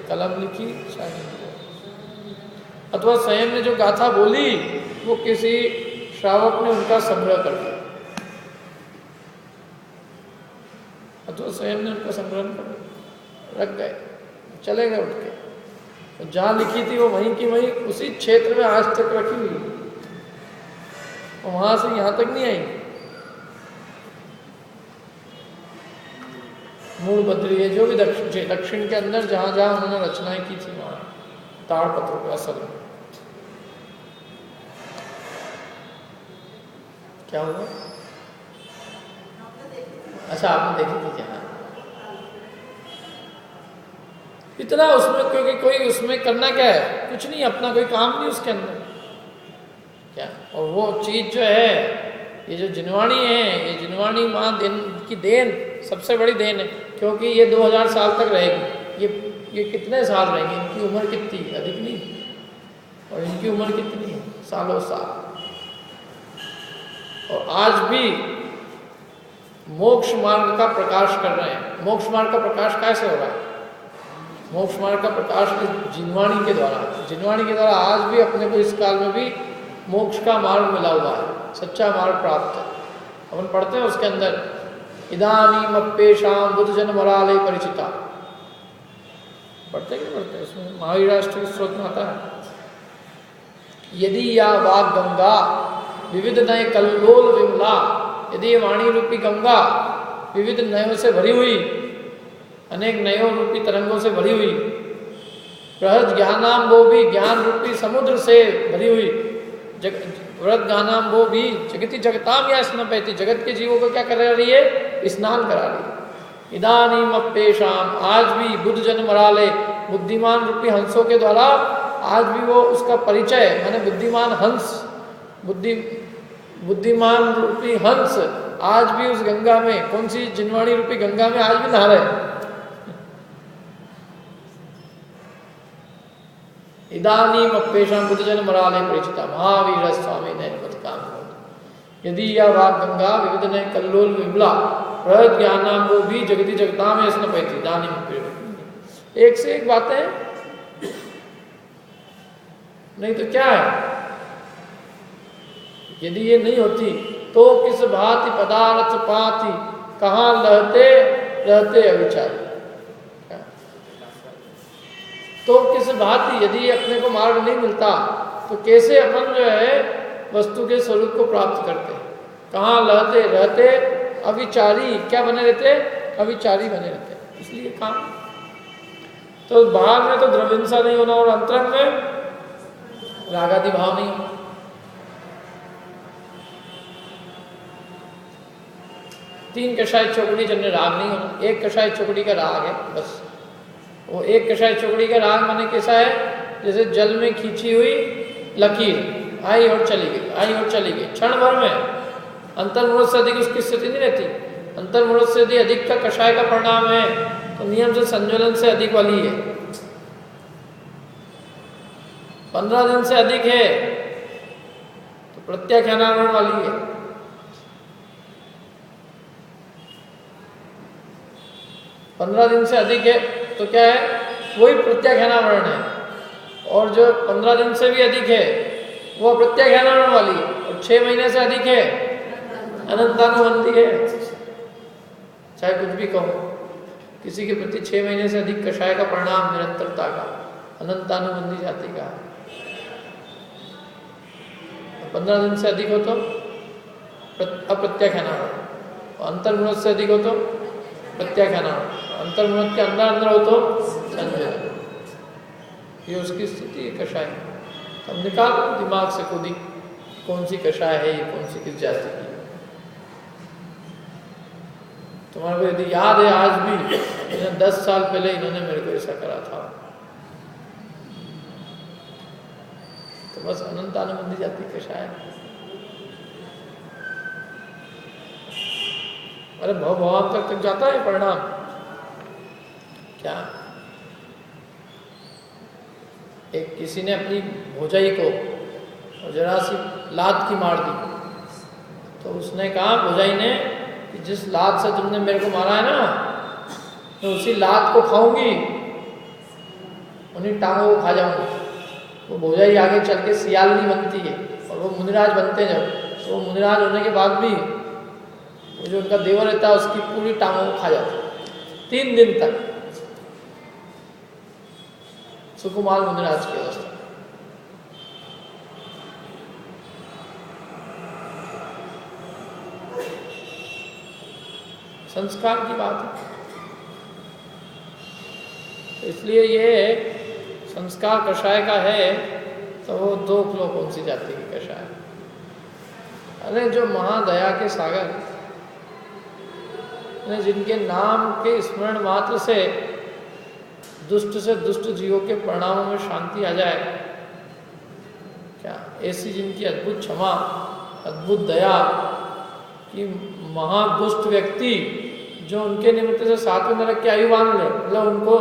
कलम लिखी, शायद। अथवा स्वयं ने जो गाथा बोली, वो किसी श्रावक ने उनका संग्रह कर दिया, अथवा स्वयं ने उनका संग्रह कर रख गए, चले गए उठ के। तो जहाँ लिखी थी वो वहीं की वहीं उसी क्षेत्र में आज तक रखी हुई, और वहां से यहाँ तक नहीं आई। मूल बद्री है, जो भी दक्षिण के अंदर जहाँ जहाँ उन्होंने रचनाएं की थी, वहाँ ताड़ पत्रों का असल में क्या हुआ? अच्छा, आपने देखी थी क्या? इतना उसमें, क्योंकि कोई उसमें करना क्या है, कुछ नहीं, अपना कोई काम नहीं उसके अंदर क्या। और वो चीज जो है, ये जो जिनवाणी है, ये जिनवाणी माँ देन की देन सबसे बड़ी देन है, क्योंकि ये 2000 साल तक रहेगी। ये कितने साल रहेंगे? इनकी उम्र कितनी? अधिक नहीं। और इनकी उम्र कितनी है? सालों साल। और आज भी मोक्ष मार्ग का प्रकाश कर रहे हैं। मोक्ष मार्ग का प्रकाश कैसे हो रहा है? मोक्ष मार्ग का प्रकाश इस जिनवाणी के द्वारा, जिनवाणी के द्वारा आज भी अपने को इस काल में भी मोक्ष का मार्ग मिला हुआ है, सच्चा मार्ग प्राप्त है। अपन पढ़ते हैं उसके अंदर, इदानीम अप्येषां बुद्ध जन मरालय परिचिता, पढ़ते नहीं पढ़ते? उसमें महावीराष्टक स्रोत में आता है, यदि या वाग गंगा विविध नए कल्लोल विमला, यदि वाणी रूपी गंगा विविध नयों से भरी हुई, अनेक नयों रूपी तरंगों से भरी हुई, बृहद ज्ञानाम वो भी ज्ञान रूपी समुद्र से भरी हुई, बृहद ज्ञानाम वो भी जगति जगताम या स्नपैति, जगत के जीवों को क्या करा रही है? स्नान करा रही है। इदानीम अप्येषां, आज भी बुद्ध जन मराले, बुद्धिमान रूपी हंसों के द्वारा आज भी वो उसका परिचय, माने बुद्धिमान हंस, बुद्धिमान रूपी हंस आज भी उस गंगा में, कौन सी? जिनवाणी रूपी गंगा में आज भी नहा रहे। इदानीम अप्येषां बुद्ध जन मरालय परिचिता महावीर स्वामी नैनपथ काम, यदि या वाग गंगा विविध नए कल्लोल विमला, बृहद ज्ञानाम वो भी जगति जगताम स्नपैति, इदानीम। एक से एक बातें, नहीं तो क्या है? यदि ये नहीं होती तो किस भांति पदार्थ पाति, कहाँ रहते रहते अविचारी, तो किस भांति, यदि अपने को मार्ग नहीं मिलता तो कैसे अपन जो है वस्तु के स्वरूप को प्राप्त करते? कहाँ रहते रहते अविचारी, क्या बने रहते? अविचारी बने रहते। इसलिए काम तो बाहर में तो द्रव्यंसा नहीं होना, और अंतरंग में रागादि भाव नहीं होना। तीन कषाय चौकड़ी जन्य राग नहीं होना, एक कषाय चौकड़ी का राग है बस। वो एक कषाय चौकड़ी का राग माने कैसा है? जैसे जल में खींची हुई लकीर, आई और चली गई, आई और चली गई, क्षण भर में। अंतर्मुहूर्त से अधिक उसकी स्थिति नहीं रहती। अंतर्मुहूर्त से यदि अधिक का कषाय का परिणाम है तो नियम से संज्वलन से अधिक वाली है। 15 दिन से अधिक है तो प्रत्याख्यानावरण वाली है। 15 दिन से अधिक है तो क्या है? वही प्रत्याख्यानावरण है। और जो 15 दिन से भी अधिक है वो प्रत्याख्यान वाली है, और 6 महीने से अधिक है अनंतानुबंधी है। चाहे कुछ भी कहो, किसी के प्रति 6 महीने से अधिक कषाय का परिणाम निरंतरता का अनंतानुबंधी जाति का। 15 दिन से अधिक हो तो अप्रत्याख्यान, अंतर्मुनत से अधिक हो तो प्रत्याख्यान, अंतर्मुनत के अंदर अंदर हो तो संजय। ये उसकी स्थिति है कषाय। अब निकाल दिमाग से खुद ही कौन सी कषाय है, ये कौन सी किस जाति की। तुम्हारे को यदि याद है आज भी, 10 साल पहले इन्होंने मेरे को ऐसा करा था, तो बस अनंतानुबंधी जाति कषाय। अरे भव तक जाता है परिणाम क्या। एक किसी ने अपनी भौजाई को जरा सी लात की मार दी, तो उसने कहा भौजाई ने कि जिस लात से तुमने मेरे को मारा है ना, मैं उसी लात को खाऊंगी, उन्हीं टांगों को खा जाऊंगी। वो भौजाई आगे चल के सियालनी बनती है, और वो मुनिराज बनते हैं जब, तो वो मुनिराज होने के बाद भी वो जो उनका देवर रहता है उसकी पूरी टांगों को खा जाता है 3 दिन तक। सुकुमार मुनिराज की अवस्था। संस्कार की बात है, इसलिए ये संस्कार कषाय का है, तो वो 2 किलो कौन सी जाति की कषाय। अरे जो महादया के सागर, जिनके नाम के स्मरण मात्र से दुष्ट जीवों के परिणामों में शांति आ जाए, क्या ऐसी जिनकी अद्भुत क्षमा, अद्भुत दया, कि महादुष्ट व्यक्ति जो उनके निमित्त से 7वें नरक की आयु बांध ले, मतलब उनको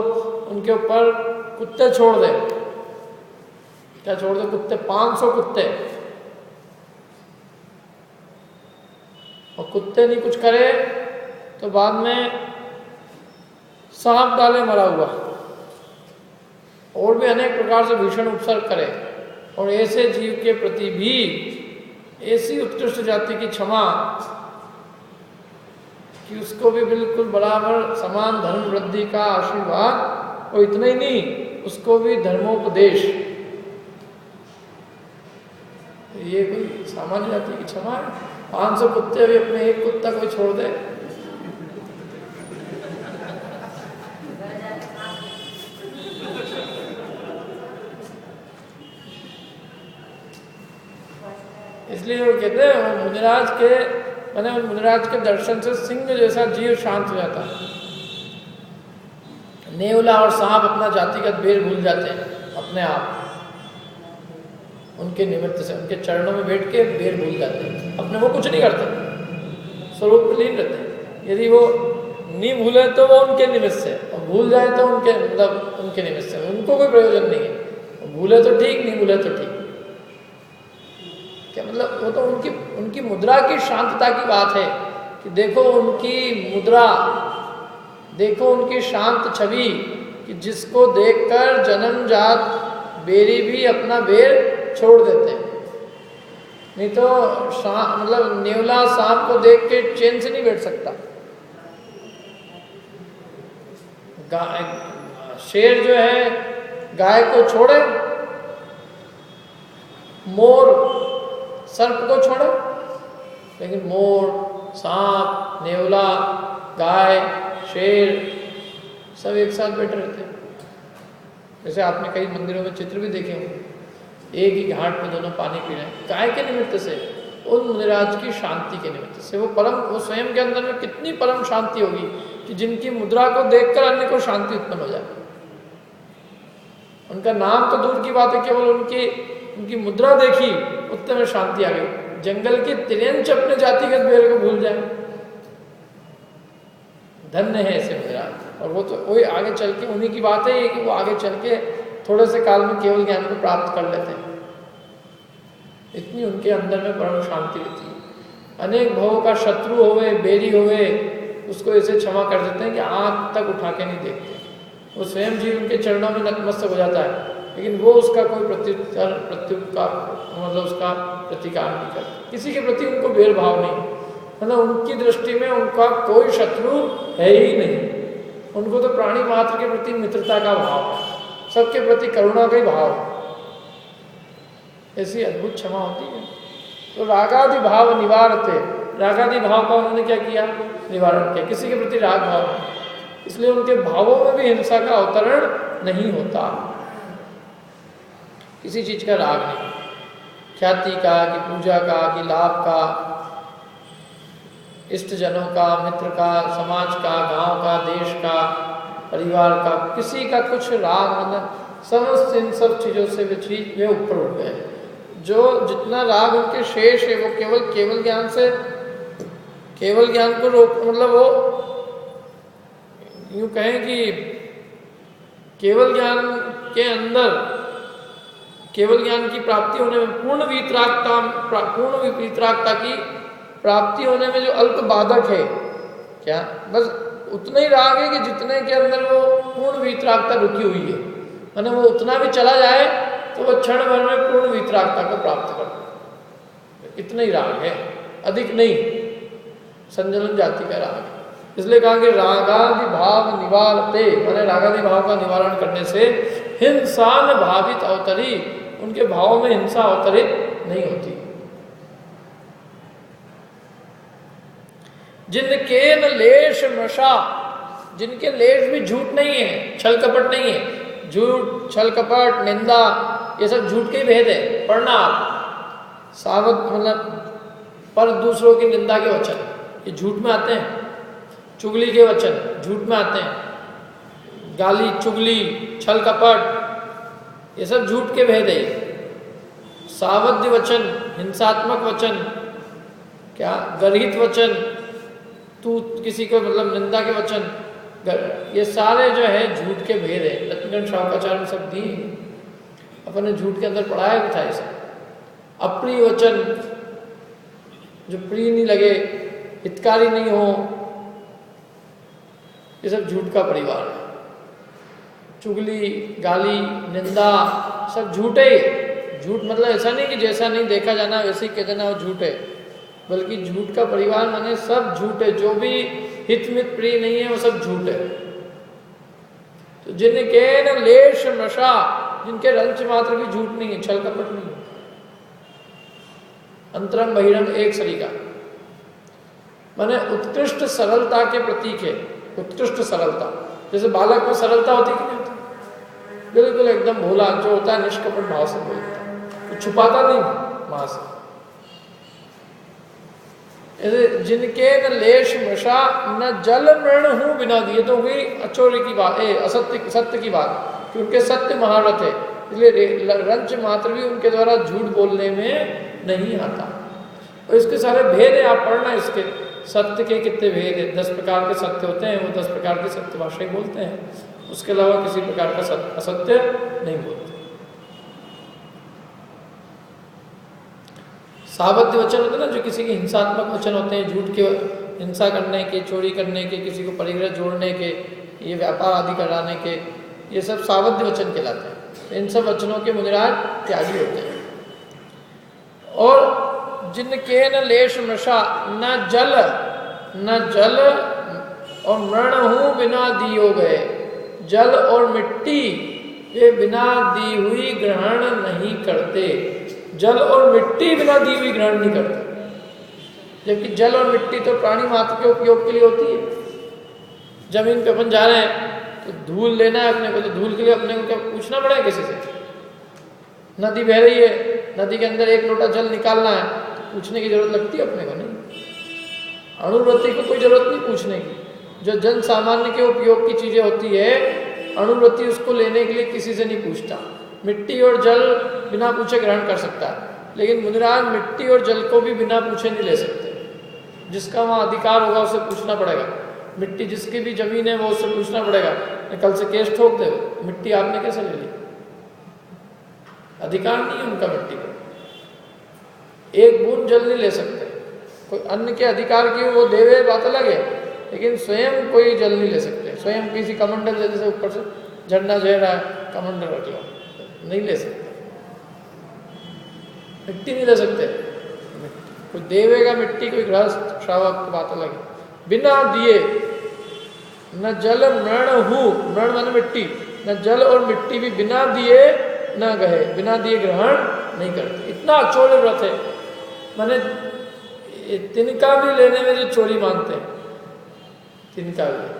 उनके ऊपर कुत्ते छोड़ दे, क्या छोड़ दे, कुत्ते 500 कुत्ते, और कुत्ते नहीं कुछ करे तो बाद में सांप डाले मरा हुआ, और भी अनेक प्रकार से भीषण उपसर्ग करे, और ऐसे जीव के प्रति भी ऐसी उत्कृष्ट जाति की क्षमा कि उसको भी बिल्कुल बराबर समान धर्म वृद्धि का आशीर्वाद, और इतना ही नहीं, उसको भी धर्मोपदेश। ये कोई सामान्य जाति की क्षमा है? 500 कुत्ते भी अपने एक कुत्ता कोई छोड़ दे। इसलिए वो कहते हैं वो मुनिराज के, मैंने मुनिराज के दर्शन से सिंह जैसा जीव शांत हो जाता है। नेवला और सांप अपना जातिगत बेर भूल जाते हैं अपने आप, उनके निमित्त से, उनके चरणों में बैठ के बेर भूल जाते हैं, अपने वो कुछ नहीं करते, स्वरूप में लीन रहते हैं। यदि वो नहीं भूले तो वो उनके निमित्त से, और भूल जाए तो उनके मतलब उनके निमित्त से, उनको कोई प्रयोजन नहीं है। भूले तो ठीक, नहीं भूले तो ठीक, क्या मतलब, वो तो उनकी मुद्रा की शांतता की बात है कि देखो उनकी मुद्रा, देखो उनकी शांत छवि, कि जिसको देखकर जन्मजात बेरी भी अपना बेर छोड़ देते हैं। नहीं तो मतलब नेवला सांप को देख के चैन से नहीं बैठ सकता। शेर जो है गाय को छोड़े, मोर सर्प को छोड़े, लेकिन मोर, सांप, नेवला, गाय, शेर सब एक साथ बैठे रहते हैं। जैसे आपने कई मंदिरों में चित्र भी देखे होंगे, एक ही घाट पे दोनों पानी पी रहे हैं। काय के निमित्त से? उन मुनिराज की शांति के निमित्त से। वो स्वयं के अंदर में कितनी परम शांति होगी कि जिनकी मुद्रा को देखकर अन्य को शांति उत्पन्न हो जाए। उनका नाम तो दूर की बात है, केवल उनकी मुद्रा देखी, उत्तर में शांति आ गई। जंगल की तिरंच अपने जातिगत बेर को भूल जाए, धन्य है ऐसे मुनिराज। और वो तो वही आगे चल के, उन्हीं की बात है कि वो आगे चल के थोड़े से काल में केवल ज्ञान को प्राप्त कर लेते हैं। इतनी उनके अंदर में परम शांति रहती है। अनेक भवों का शत्रु होवे, बेरी होवे, उसको ऐसे क्षमा कर देते हैं कि आंख तक उठा के नहीं देखते। वो स्वयं जीव उनके चरणों में नतमस्तक हो जाता है। लेकिन वो उसका कोई मतलब उसका प्रतिकार नहीं करते, किसी के प्रति उनको भेदभाव नहीं, मतलब उनकी दृष्टि में उनका कोई शत्रु है ही नहीं। उनको तो प्राणी मात्र के प्रति मित्रता का भाव है, सबके प्रति करुणा का ही भाव है। ऐसी अद्भुत क्षमा होती है। तो रागादि भाव निवारते, रागादि भाव का उन्होंने क्या किया, निवारण किया, किसी के प्रति राग भाव नहीं, इसलिए उनके भावों में भी हिंसा का अवतरण नहीं होता, किसी चीज का राग नहीं, ख्याति का कि पूजा का कि लाभ का, इष्ट जनों का, मित्र का, समाज का, गांव का, देश का, परिवार का, किसी का कुछ राग मतलब समस्त इन सब चीजों से वे ऊपर उठ गए। जो जितना राग उनके शेष है वो केवल ज्ञान से, केवल ज्ञान को रोक, मतलब वो यूं कहें कि केवल ज्ञान के अंदर, केवल ज्ञान की प्राप्ति होने में पूर्ण वीतरागता की प्राप्ति होने में जो अल्प बाधक है, क्या बस उतना ही राग है कि जितने के अंदर वो पूर्ण वीतरागता रुकी हुई है, माने वो उतना भी चला जाए तो वो क्षण भर में पूर्ण वीतरागता को प्राप्त कर, इतना ही राग है, अधिक नहीं, संजलन जाति का राग है। इसलिए कहा कि रागादि भाव निवारते, माने रागादि भाव का निवारण करने से हिंसान भावित अवतरी, उनके भावों में हिंसा अवतरित नहीं होती। जिनके न लेश मृषा, जिनके लेश भी झूठ नहीं है, छल कपट नहीं है, झूठ छल कपट निंदा ये सब झूठ के भेद है। पढ़ना आप सावध, मतलब पर दूसरों की निंदा के वचन ये झूठ में आते हैं, चुगली के वचन झूठ में आते हैं, गाली चुगली छल कपट ये सब झूठ के भेद है। सावध्य वचन, हिंसात्मक वचन, क्या गर्हित वचन, तू किसी को मतलब निंदा के वचन, ये सारे जो है झूठ के भेद है। लक्ष्मीगण शावकाचार्य ने सब दी, अपने झूठ के अंदर पढ़ाया भी था इसे। अप्रिय वचन, जो प्रिय नहीं लगे, हितकारी नहीं हो, ये सब झूठ का परिवार है। चुगली, गाली, निंदा सब झूठे। झूठ मतलब ऐसा नहीं कि जैसा नहीं देखा जाना वैसे ही कह देना वो झूठ है, बल्कि झूठ का परिवार माने सब झूठ है, जो भी हितमित प्रिय नहीं है वो सब झूठ है। तो जिनके न लेश नशा, जिनके रंच मात्र भी झूठ नहीं है, छल कपट नहीं है, अंतरंग बहिरंग एक सरीका, माने उत्कृष्ट सरलता के प्रतीक है। उत्कृष्ट सरलता, जैसे बालक में सरलता होती कि नहीं होती, बिल्कुल एकदम भोला जो होता है निष्कपट भाव से बोलता है, तो छुपाता नहीं वहां से। जिनके न लेश मृषा न जल मृण हूं बिना दिए, तो हुई अचोरी की बात, असत्य सत्य की बात कि उनके सत्य महारथ है, इसलिए रंच मात्र भी उनके द्वारा झूठ बोलने में नहीं आता। और इसके सारे भेद है, आप पढ़ना इसके सत्य के कितने भेद है। 10 प्रकार के सत्य होते हैं, वो 10 प्रकार की सत्य भाषा ही बोलते हैं, उसके अलावा किसी प्रकार का असत्य नहीं बोलते। सावध्य वचन होते हैं ना, जो किसी के हिंसात्मक वचन होते हैं, झूठ के, हिंसा करने के, चोरी करने के, किसी को परिग्रह जोड़ने के, ये व्यापार आदि कराने के, ये सब सावध्य वचन कहलाते हैं। इन सब वचनों के मुनिराज त्यागी होते हैं। और जिनके न लेश मृषा न जल और मृण हूं बिना दियो गए, जल और मिट्टी वे बिना दी हुई ग्रहण नहीं करते। जल और मिट्टी बिना दी हुई ग्रहण नहीं करते, जबकि जल और मिट्टी तो प्राणी मात्र के उपयोग के लिए होती है। जमीन पे अपन जा रहे हैं तो धूल लेना है अपने को, तो धूल के लिए अपने को क्या पूछना पड़ा है किसी से? नदी बह रही है, नदी के अंदर 1 लोटा जल निकालना है, तो पूछने की जरूरत लगती है अपने को? नहीं। अणुव्रति को कोई जरूरत नहीं पूछने की। जो जन सामान्य के उपयोग की चीजें होती है, अणुव्रति उसको लेने के लिए किसी से नहीं पूछता। मिट्टी और जल बिना पूछे ग्रहण कर सकता है, लेकिन मुनिराज मिट्टी और जल को भी बिना पूछे नहीं ले सकते। जिसका वहाँ अधिकार होगा उसे पूछना पड़ेगा। मिट्टी जिसकी भी जमीन है वो उससे पूछना पड़ेगा, कल से केस ठोक दे, मिट्टी आपने कैसे ले ली? अधिकार नहीं है उनका मिट्टी को, 1 बूंद जल नहीं ले सकते। कोई अन्य के अधिकार की वो देवे बात अलग है, लेकिन स्वयं कोई जल नहीं ले सकते। स्वयं किसी कमंडल जैसे ऊपर से झरना बह रहा है, कमंडल रख लो, नहीं ले सकते, मिट्टी नहीं ले सकते। कोई देवेगा मिट्टी, कोई गृहस्थ श्रावक की बात अलग है। बिना दिए न जल मृण हूँ, मृण माने मिट्टी, न जल और मिट्टी भी बिना दिए न गए, बिना दिए ग्रहण नहीं करते। इतना अचोल व्रत है, माने तिनका भी लेने में जो चोरी मानते हैं, तिनका भी।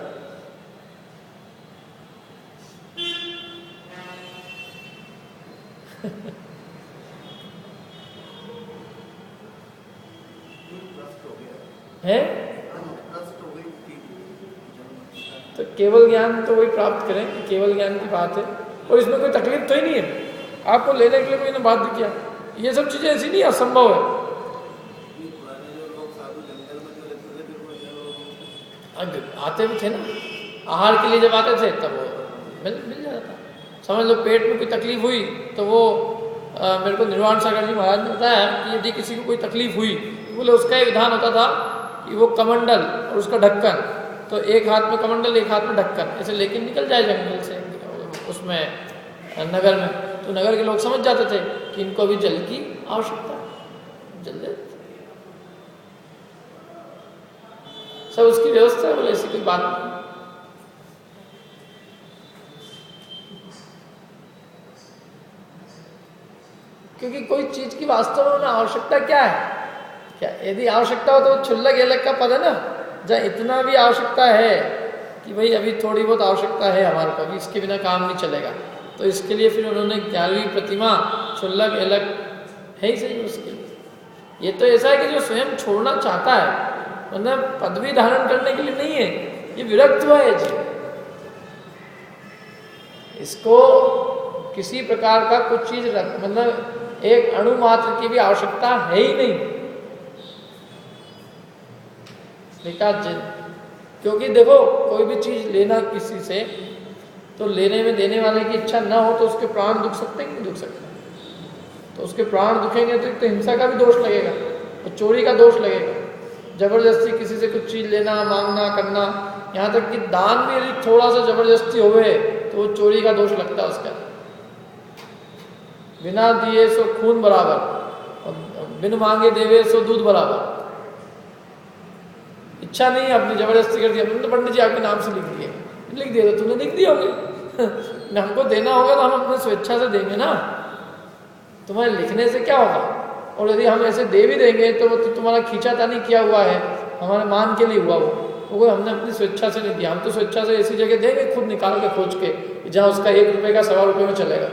है तो केवल ज्ञान तो वही प्राप्त करें कि केवल ज्ञान की बात है, और इसमें कोई तकलीफ तो ही नहीं है आपको लेने के लिए कोई ने बाध्य किया। ये सब चीजें ऐसी नहीं, असंभव है। आते भी थे ना, आहार के लिए जब आते थे तब वो मिल जाता था। समझ लो पेट में कोई तकलीफ हुई तो वो मेरे को निर्वाण सागर जी महाराज ने बताया कि यदि किसी को कोई तकलीफ हुई, बोले उसका ये विधान होता था कि वो कमंडल और उसका ढक्कन, तो एक हाथ में कमंडल एक हाथ में ढक्कन ऐसे लेके निकल जाए जंगल से उसमें नगर में, तो नगर के लोग समझ जाते थे कि इनको अभी जल की आवश्यकता है, जल दे सब उसकी व्यवस्था है। बोले ऐसी कोई बात नहीं। क्योंकि कोई चीज की वास्तव में आवश्यकता क्या है, क्या यदि आवश्यकता हो तो छुल्लक एलक का पद है ना, जहाँ इतना भी आवश्यकता है कि भाई अभी थोड़ी बहुत आवश्यकता है हमारे को, अभी इसके बिना काम नहीं चलेगा, तो इसके लिए फिर उन्होंने 11वीं प्रतिमा छुल्लक एलक है ही सही उसके लिए। ये तो ऐसा है कि जो स्वयं छोड़ना चाहता है, मतलब पदवी धारण करने के लिए नहीं है, ये विरक्त हुआ है जी, इसको किसी प्रकार का कुछ चीज मतलब एक अणु मात्र की भी आवश्यकता है ही नहीं। क्योंकि देखो कोई भी चीज लेना किसी से, तो लेने में देने वाले की इच्छा ना हो तो उसके प्राण दुख सकते हैं कि नहीं दुख सकते, तो उसके प्राण दुखेंगे तो हिंसा का भी दोष लगेगा, तो चोरी का दोष लगेगा, जबरदस्ती किसी से कुछ चीज लेना मांगना करना, यहाँ तक कि दान भी यदि थोड़ा सा जबरदस्ती होवे तो वो चोरी का दोष लगता है उसका। बिना दिए सो खून बराबर, और बिन मांगे देवे सो दूध बराबर। इच्छा नहीं अपनी जबरदस्ती कर दिया, तो पंडित जी आपके नाम से लिख दिया तो तूने लिख दिया होंगे, हमको देना होगा तो हम अपने स्वेच्छा से देंगे ना, तुम्हारे लिखने से क्या होगा। और यदि हम ऐसे दे भी देंगे तो वो तो तुम्हारा खींचातानी किया हुआ है, हमारे मान के लिए हुआ वो हमने अपनी स्वेच्छा से नहीं दिया। हम तो स्वेच्छा से ऐसी जगह देंगे खुद निकाल के खोज के जहाँ उसका 1 रुपये का 1.25 रुपये में चलेगा।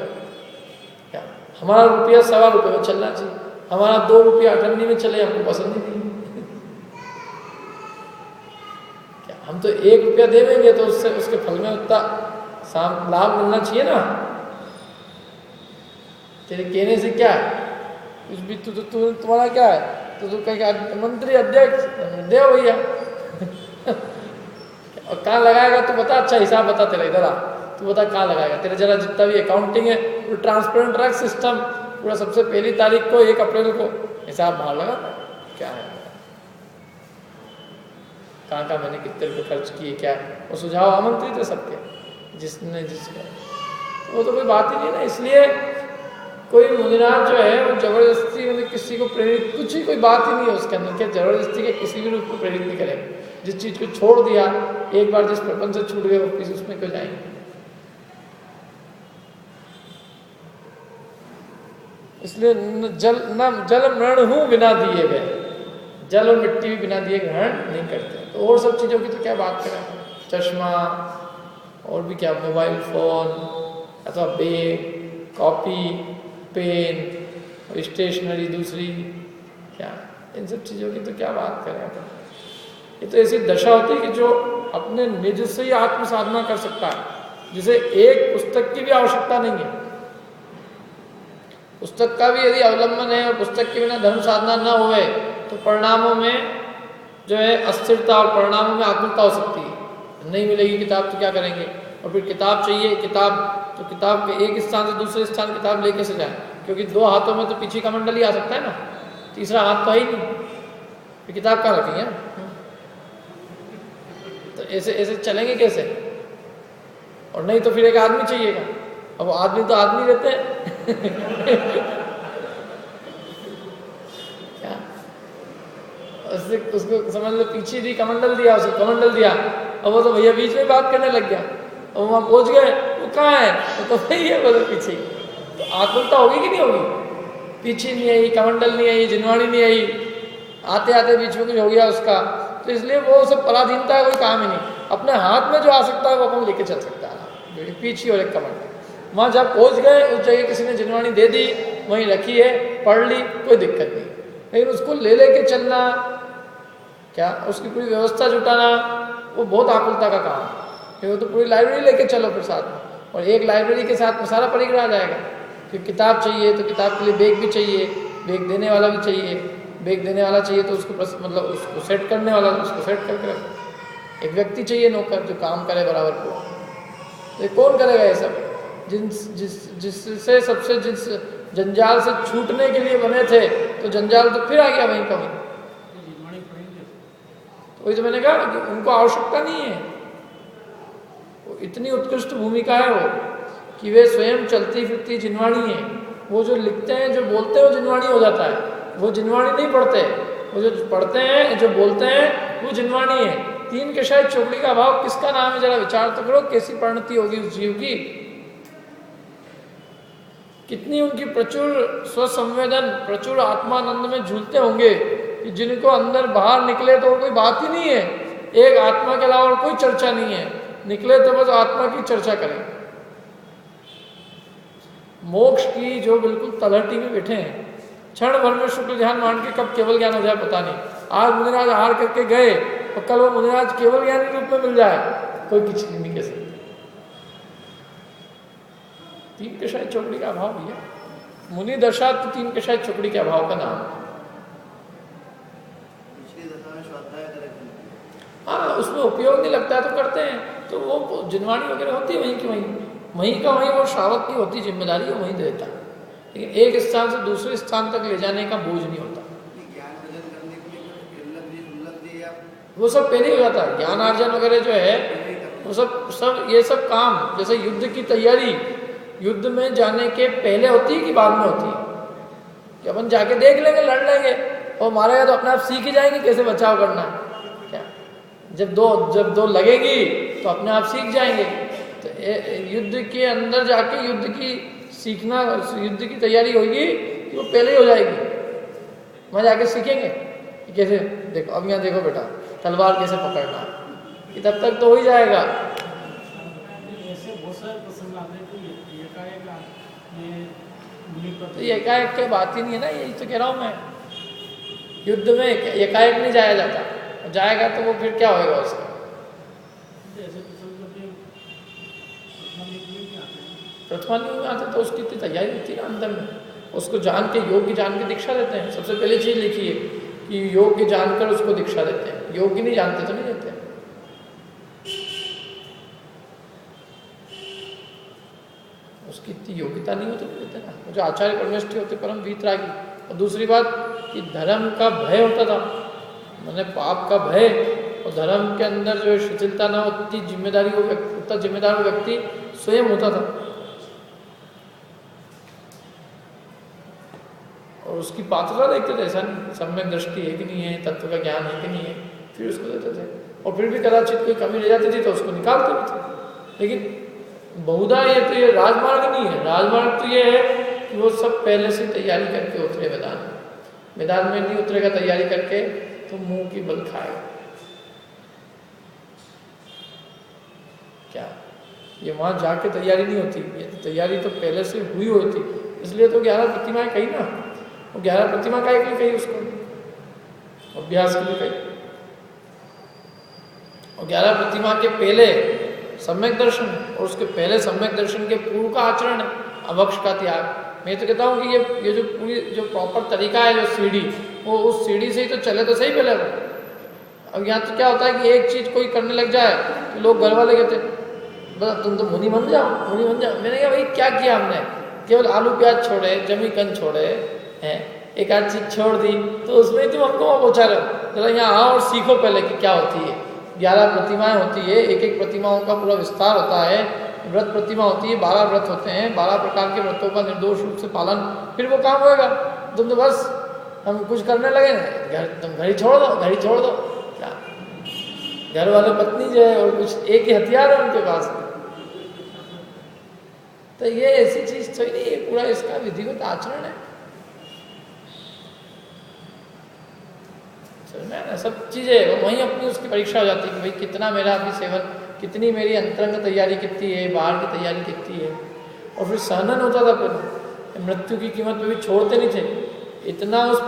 क्या हमारा रुपया 1.25 रुपये में चलना चाहिए, हमारा 2 रुपया अठन्नी में चले हमको पसंद ही नहीं। क्या हम तो 1 रुपया देंगे तो उससे उसके फल में उतना लाभ मिलना चाहिए ना। तेरे कहने से क्या है, कुछ भी तुम्हारा क्या है, तो तू कहेगा मंत्री अध्यक्ष दे भैया और कहाँ लगाएगा तू बता, अच्छा हिसाब बता तेरा, इधर आ तू बता कहाँ लगाएगा, तेरे जरा जितना भी अकाउंटिंग है वो ट्रांसपेरेंट रख सिस्टम पूरा, सबसे पहली तारीख को 1 अप्रैल को हिसाब बाहर लगा क्या है, कहाँ मैंने कितने रुपये खर्च किए, क्या है वो सुझाव आमंत्रित है सबके, जिसने जिसका वो तो कोई बात ही नहीं ना। इसलिए कोई मुनिराज जो है वो जबरदस्ती मतलब किसी को प्रेरित, कुछ ही कोई बात ही नहीं है उसके अंदर, क्या जबरदस्ती के किसी भी रूप को प्रेरित नहीं करेगा। जिस चीज को छोड़ दिया एक बार, जिस प्रपंच से छूट गए वो किसी उसमें क्यों जाएंगे। इसलिए जल मृण हूं बिना दिए गए, जल और मिट्टी भी बिना दिए ग्रहण नहीं करते। तो और सब चीजों की तो क्या बात करें, चश्मा और भी क्या, मोबाइल फोन अथवा बैग, कॉपी, पेन, स्टेशनरी दूसरी, क्या इन सब चीज़ों की तो क्या बात करें अपन। ये तो ऐसी दशा होती है कि जो अपने निज से ही आत्म साधना कर सकता है, जिसे एक पुस्तक की भी आवश्यकता नहीं है। पुस्तक का भी यदि अवलंबन है और पुस्तक के बिना धर्म साधना न होए तो परिणामों में जो है अस्थिरता और परिणामों में आकुलता हो सकती है। नहीं मिलेगी किताब तो क्या करेंगे, और फिर किताब चाहिए, किताब तो किताब के एक स्थान से दूसरे स्थान किताब लेके से जाए, क्योंकि 2 हाथों में तो पीछे का मंडल ही आ सकता है ना, तीसरा हाथ तो है ही नहीं, फिर किताब कहाँ रखेंगे। तो ऐसे ऐसे चलेंगे कैसे, और नहीं तो फिर एक आदमी चाहिएगा, अब आदमी तो आदमी रहते हैं क्या उसको समझ लो पीछे दी कमंडल दिया, उसको कमंडल दिया, अब वो तो भैया बीच में बात करने लग गया, और वहाँ पहुँच गए, वो कहाँ है, वो तो वही है, बोलो पीछे। तो आकुलता होगी कि नहीं होगी? पीछे नहीं आई, कमंडल नहीं आई, जिनवाणी नहीं आई, आते आते बीच में कुछ हो गया उसका, तो इसलिए वो सब पराधीनता है, कोई काम ही नहीं। अपने हाथ में जो आ सकता है वो अपन लेके चल सकता है, पीछे और एक कमंडल। वहाँ जब पहुँच गए, उस जगह किसी ने जिनवाणी दे दी, वहीं रखी है, पढ़ ली, कोई दिक्कत नहीं, लेकिन उसको ले लेके चलना, क्या उसकी पूरी व्यवस्था जुटाना, वो बहुत आकुलता का काम है। वो तो पूरी लाइब्रेरी लेके चलो फिर साथ में, और एक लाइब्रेरी के साथ में सारा परिग्रह आ जाएगा। फिर किताब चाहिए तो किताब के लिए बैग भी चाहिए, बैग देने वाला भी चाहिए, बैग देने वाला चाहिए तो उसको मतलब उसको सेट करने वाला, उसको सेट करके रखो। एक व्यक्ति चाहिए नौकर जो काम करे बराबर को। ये कौन करेगा ये सब? जिससे सबसे जिस जंजाल से छूटने के लिए बने थे, तो जंजाल तो फिर आ गया वहीं का वहीं। तो वही तो मैंने कहा कि उनको आवश्यकता नहीं है, वो इतनी उत्कृष्ट भूमिका है वो कि वे स्वयं चलती फिरती जिनवाणी है। वो जो लिखते हैं, जो बोलते हैं, वो जिनवाणी हो जाता है। वो जिनवाणी नहीं पढ़ते, वो जो पढ़ते हैं, जो बोलते हैं, वो जिनवाणी है। तीन के शायद चौकड़ी का भाव किसका नाम है? जरा विचार तो करो, कैसी परिणति होगी उस जीव की। कितनी उनकी प्रचुर स्वसंवेदन, प्रचुर आत्मानंद में झूलते होंगे कि जिनको अंदर बाहर निकले तो कोई बात ही नहीं है, एक आत्मा के अलावा और कोई चर्चा नहीं है, निकले तो बस आत्मा की चर्चा करें। मोक्ष की जो बिल्कुल तलहटी में बैठे हैं, क्षण भर में शुक्ल ध्यान मान के कब केवल ज्ञान हो जाए पता नहीं। आज मुनिराज हार करके गए और कल वो मुनिराज केवल ज्ञान के रूप में मिल जाए, कोई किसी नहीं कह सकते। तीन के शायद चौकड़ी का अभाव भी है। मुनि दशा तो तीन के शायद चौकड़ी के अभाव का नाम है। हाँ, उसमें उपयोग नहीं लगता है तो करते हैं, तो वो जिनवाणी वगैरह होती है वहीं की वहीं का वहीं, वो श्रावक की होती जिम्मेदारी है, वहीं देता है। लेकिन एक स्थान से दूसरे स्थान तक ले जाने का बोझ नहीं होता। वो सब पहले हो जाता है। ज्ञान अर्जन वगैरह जो है वो सब ये सब काम, जैसे युद्ध की तैयारी युद्ध में जाने के पहले होती है कि बाद में होती है? कि अपन जाके देख लेंगे, लड़ लेंगे और मारेगा तो अपने आप सीख ही जाएंगे कैसे बचाव करना है। क्या जब दो लगेगी तो अपने आप सीख जाएंगे। तो युद्ध के अंदर जाके युद्ध की सीखना, युद्ध की तैयारी होगी कि वो पहले ही हो जाएगी। वहाँ जाके सीखेंगे कि कैसे, देखो अब यहाँ देखो बेटा तलवार कैसे पकड़ना, कि तब तक तो हो ही जाएगा। तो ये एकाएक की बात ही नहीं है ना, यही तो कह रहा हूँ मैं। युद्ध में एकाएक नहीं जाया जाता, जाएगा तो वो फिर क्या होएगा उसका। प्रथमा नहीं में आते तो उसकी इतनी तैयारी होती है ना अंदर में, उसको जान के योग्य जान के दीक्षा देते हैं। सबसे पहले चीज़ लिखी है कि योग्य जानकर उसको दीक्षा देते हैं, योग्य नहीं जानते तो नहीं देते। उसकी इतनी योग्यता नहीं होती तो देते ना। जो आचार्य परमेष्ठी होते परम वीतरागी। और दूसरी बात कि धर्म का भय होता था, मैंने पाप का भय, और धर्म के अंदर जो शिथिलता ना, उतनी जिम्मेदारी को उतना जिम्मेदार व्यक्ति स्वयं होता था। और उसकी पात्रता देखते थे, ऐसा नहीं सम्यक दृष्टि है कि नहीं है, तत्व का ज्ञान है कि नहीं है, फिर उसको देते थे। और फिर भी कदाचित कोई कमी रह जाती थी तो उसको निकालते भी थे। लेकिन बहुधा ये तो ये राजमार्ग नहीं है। राजमार्ग तो ये है कि वो सब पहले से तैयारी करके उतरे मैदान में नहीं उतरेगा तैयारी करके तो मुंह की बल खाएगा। क्या ये वहाँ जाके तैयारी नहीं होती, ये तो तैयारी तो पहले से हुई होती। इसलिए तो 11 प्रतिमाएं कही ना, वो 11 प्रतिमा का एक कही उसको अभ्यास के लिए कही। और 11 प्रतिमा के पहले सम्यक दर्शन और उसके पहले सम्यक दर्शन के पूर्व का आचरण है अभक्ष का त्याग। मैं तो कहता हूँ कि ये जो पूरी जो प्रॉपर तरीका है, जो सीढ़ी, वो उस सीढ़ी से ही तो चले तो सही पहले। अब यहाँ तो क्या होता है कि एक चीज़ कोई करने लग जाए तो लोग घर वाले कहते बस तुम तो मुनि बन जाओ, मुनि बन जाओ। मैंने कहा भाई क्या किया हमने, केवल आलू प्याज छोड़े, जमी कन छोड़े हैं, एक आध चीज़ छोड़ दी तो उसमें ही तुम हमको वहाँ पहुँचा रहे हो। जरा यहाँ आओ और सीखो पहले कि क्या होती है। 11 प्रतिमाएं होती है, एक एक प्रतिमाओं का पूरा विस्तार होता है, व्रत प्रतिमा होती है, 12 व्रत होते हैं, 12 प्रकार के व्रतों का निर्दोष रूप से पालन, फिर वो काम होएगा। तुम तो बस हम कुछ करने लगे ना, तुम घर ही छोड़ दो, घर ही छोड़ दो, क्या घर वाले पत्नी जो है और कुछ एक ही हथियार है उनके पास। तो ये ऐसी चीज तो ही नहीं, ये पूरा इसका विधिवत आचरण है। ना सब चीजें वहीं अपनी उसकी परीक्षा हो जाती है कि भाई कितना मेरा अभी सेवन, कितनी मेरी अंतरंग तैयारी कितनी है, बाहर की तैयारी कितनी है। और फिर सहनन होता था, फिर मृत्यु की कीमत पे भी छोड़ते नहीं थे, इतना उस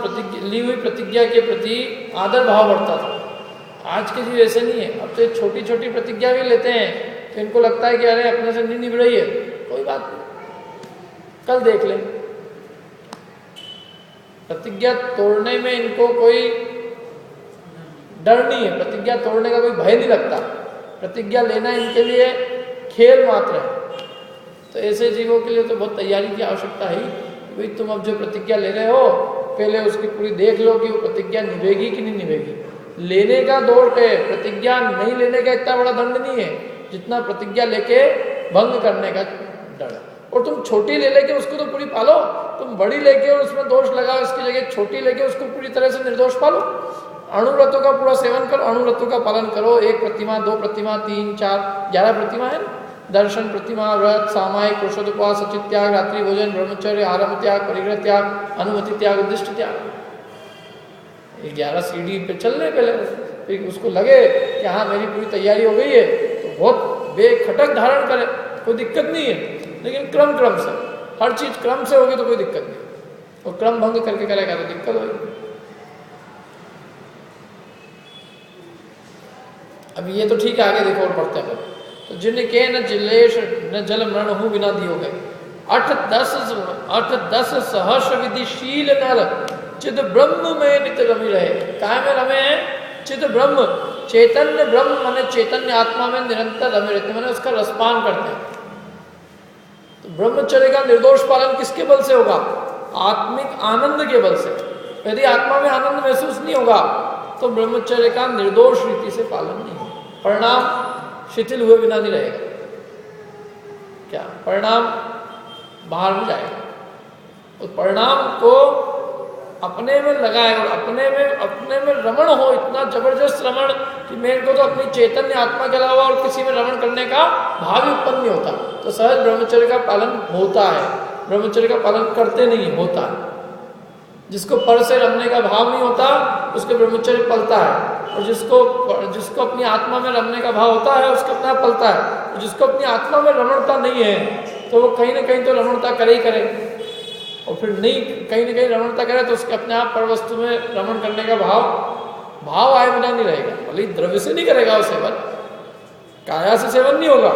ली हुई प्रतिज्ञा के प्रति आदर भाव बढ़ता था। आज के जीव ऐसे नहीं है, अब तो छोटी छोटी प्रतिज्ञा भी लेते हैं तो इनको लगता है कि अरे अपने से नहीं निभ रही है, कोई बात नहीं, कल देख लें। प्रतिज्ञा तोड़ने में इनको कोई डर नहीं है, प्रतिज्ञा तोड़ने का कोई भय नहीं लगता, प्रतिज्ञा लेना इनके लिए खेल मात्र है। तो ऐसे जीवों के लिए तो बहुत तैयारी की आवश्यकता है। भाई तुम अब जो प्रतिज्ञा ले रहे हो, पहले उसकी पूरी देख लो कि वो प्रतिज्ञा निभेगी कि नहीं निभेगी। लेने का दोष है, प्रतिज्ञा नहीं लेने का इतना बड़ा दंड नहीं है जितना प्रतिज्ञा लेके भंग करने का डर। और तुम छोटी ले लेके उसको तो पूरी पालो, तुम बड़ी लेके और उसमें दोष लगाओ, इसकी जगह छोटी लेके उसको पूरी तरह से निर्दोष पालो। अणुव्रतों का पूरा सेवन करो, अणुव्रतों का पालन करो। 1 प्रतिमा, 2 प्रतिमा, 3, 4, 11 प्रतिमा है ना। दर्शन प्रतिमा, व्रत, सामायिक, पुरुषोत्तपवास, सचित त्याग, रात्रि भोजन, ब्रह्मचर्य, आरंभ त्याग, परिग्रह त्याग, अनुमति त्याग, उद्दिष्ट त्याग। 11 सीढ़ी पे चल रहे पहले, फिर उसको लगे कि हाँ मेरी पूरी तैयारी हो गई है तो बहुत बेखटक धारण करे, कोई दिक्कत नहीं है। लेकिन क्रम क्रम से, हर चीज क्रम से होगी तो कोई दिक्कत नहीं, और क्रम भंग करके करेगा तो दिक्कत होगी। अब ये तो ठीक है, आगे देखो और पढ़ते हैं। तो जिनके न जिलेश न जल मरण हूँ बिना दियो गए, 8-10 सहर्ष विधिशील नर चिद ब्रह्म में नित रमी रहे। काय में रमे हैं? चिद ब्रह्म, चैतन्य ब्रह्म माने चैतन्य आत्मा में निरंतर रमे रहते, माने उसका रसपान करते हैं। तो ब्रह्मचर्य का निर्दोष पालन किसके बल से होगा? आत्मिक आनंद के बल से। यदि आत्मा में आनंद महसूस नहीं होगा तो ब्रह्मचर्य का निर्दोष रीति से पालन नहीं होगा, परिणाम शिथिल हुए बिना नहीं रहेगा। क्या परिणाम बाहर में जाएगा? उस परिणाम को अपने में लगाए और अपने में रमण हो, इतना जबरदस्त रमण कि मेरे को तो अपनी चैतन्य आत्मा के अलावा और किसी में रमण करने का भाव ही उत्पन्न नहीं होता, तो सहज ब्रह्मचर्य का पालन होता है। ब्रह्मचर्य का पालन करते नहीं होता है। जिसको पर से रमने का भाव नहीं होता उसके ब्रह्मचर्य पलता है, और जिसको अपनी आत्मा में रमने का भाव होता है उसका अपना पलता है। और जिसको अपनी आत्मा में रमणता नहीं है तो वो कहीं ना कहीं तो रमणता करे ही करे, और फिर नहीं कहीं ना कहीं रमणता करे तो उसके अपने आप पर वस्तु में रमण करने का भाव आए बिना नहीं रहेगा। भले द्रव्य से नहीं करेगा वो सेवन, काया से सेवन नहीं होगा,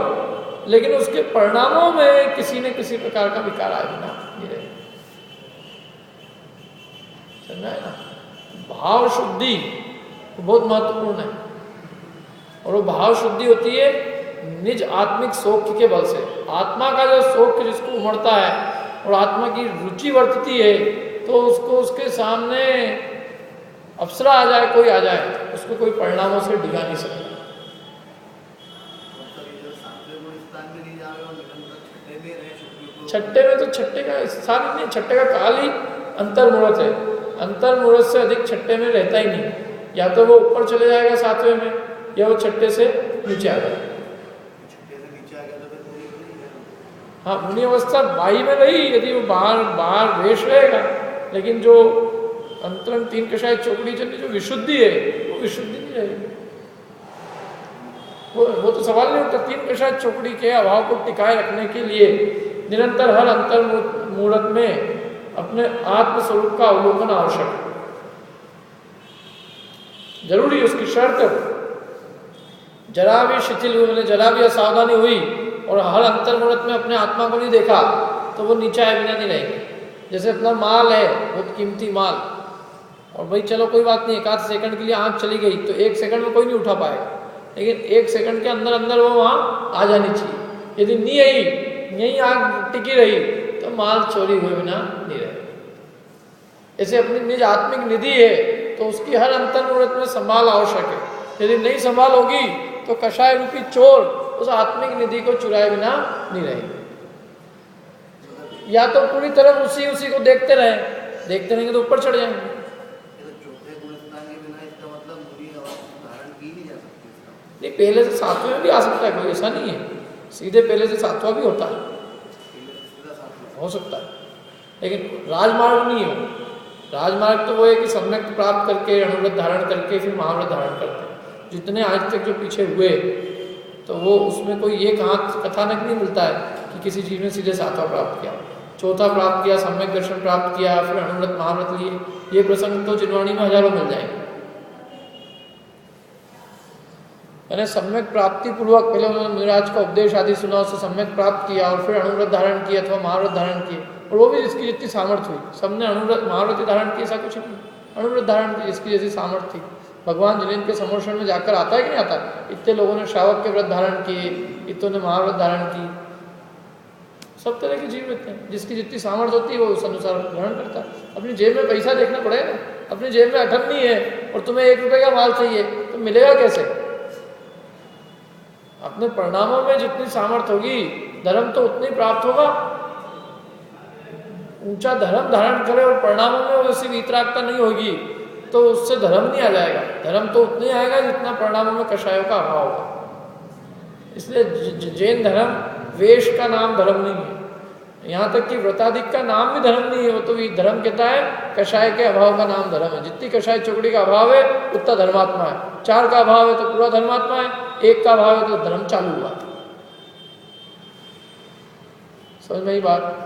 लेकिन उसके परिणामों में किसी न किसी प्रकार का विकार आए बिना नहीं रहेगा। समझा है ना? भाव शुद्धि बहुत महत्वपूर्ण है, और वो भाव शुद्धि होती है निज आत्मिक सौख्य के बल से। आत्मा का जो सौख्य जिसको उमड़ता है और आत्मा की रुचि वर्तती है, तो उसको उसके सामने अप्सरा आ जाए, कोई आ जाए, उसको कोई परिणामों से डिगा नहीं सकता। छठे में तो छठे का स्थान नहीं, छठे का काल ही अंतर्मुहूर्त है। अंतर्मुहूर्त से अधिक छठे में रहता ही नहीं, या तो वो ऊपर चले जाएगा 7वें में, या वो छठे से नीचे आ जाएगा। हाँ, मुनि अवस्था बाई में नहीं, यदि वो बाहर वेश रहेगा, लेकिन जो अंतरंग 3 कषाय चौकड़ी चलनी जो विशुद्धि है वो विशुद्धि नहीं रहेगी। वो तो सवाल नहीं उठता। 3 कषाय चौकड़ी के अभाव को टिकाए रखने के लिए निरंतर हर अंतर मुहूर्त में अपने आत्मस्वरूप का अवलोकन आवश्यक है, जरूरी उसकी शर्त। जरा भी शिथिल हुई, जरा भी असावधानी हुई और हर अंतर मुहूर्त में अपने आत्मा को नहीं देखा तो वो नीचे आए बिना नहीं रहेंगे। जैसे अपना माल है, बहुत कीमती माल, और भाई चलो कोई बात नहीं, 1 सेकंड के लिए आँख चली गई तो 1 सेकंड में कोई नहीं उठा पाएगा, लेकिन 1 सेकंड के अंदर अंदर वो वहाँ आ जानी चाहिए। यदि नहीं आई, यहीं आँख टिकी रही तो माल चोरी हुए बिना नहीं रहे। ऐसे अपनी निज आत्मिक निधि है तो उसकी हर अंतर मुहूर्त में संभाल आवश्यक है। यदि नहीं संभाल होगी तो कषाय रूपी चोर उस आत्मिक निधि को चुराए बिना नहीं रहेगी। या तो पूरी तरह उसी को देखते रहेंगे तो ऊपर चढ़ जाएंगे। नहीं, पहले से सातवें में भी आ सकता है, कोई ऐसा नहीं है, सीधे पहले से सातवां भी होता है, हो सकता है, लेकिन राजमार्ग नहीं हो। राजमार्ग तो वो है कि सम्यक प्राप्त करके अणुव्रत धारण करके फिर महाव्रत धारण करते हैं। जितने आज तक जो पीछे हुए तो वो उसमें कोई ये कथानक नहीं मिलता है कि किसी चीज़ में सीधे सातवां प्राप्त किया, चौथा प्राप्त किया, सम्यक दर्शन प्राप्त किया, फिर अणुव्रत महाव्रत लिए। ये प्रसंग तो चिन्वाणी में हजारों मिल जाएंगे। मैंने सम्यक प्राप्ति पूर्वक पहले उन्होंने मुनिराज का उपदेश आदि सुना, उससे सम्यक प्राप्त किया और फिर अणुव्रत धारण किया अथवा महाव्रत धारण किए, और वो भी जिसकी जितनी सामर्थ्य हुई। सबने अणुव्रत महाव्रत धारण किया ऐसा कुछ नहीं, अणुव्रत धारण की जिसकी जैसी सामर्थ्य थी। भगवान जिनेन्द्र के समर्षण में जाकर आता है कि नहीं आता, इतने लोगों ने श्रावक के व्रत धारण किए, इतनों ने महाव्रत धारण की। सब तरह के जीव रहते हैं, जिसकी जितनी सामर्थ्य होती है वो उस अनुसार ग्रहण करता है। अपनी जेब में पैसा देखना पड़ेगा, अपनी जेब में 98 है और तुम्हें 1 रुपये का माल चाहिए तो मिलेगा कैसे? अपने परिणामों में जितनी सामर्थ्य होगी धर्म तो उतनी प्राप्त होगा। ऊंचा धर्म धारण करे और परिणामों में वैसी वितरागता नहीं होगी तो उससे धर्म नहीं आ जाएगा। धर्म तो उतना ही आएगा जितना परिणामों में कषायों का अभाव होगा। इसलिए जैन धर्म वेश का नाम धर्म नहीं है, यहाँ तक कि व्रताधिक का नाम भी धर्म नहीं है। वो तो धर्म कहता है कषाय के अभाव का नाम धर्म है। जितनी कषाय चौकड़ी का अभाव है उतना धर्मात्मा है, 4 का अभाव है तो पूरा धर्मात्मा है, 1 का अभाव है तो धर्म चालू हुआ। समझ में ही बात।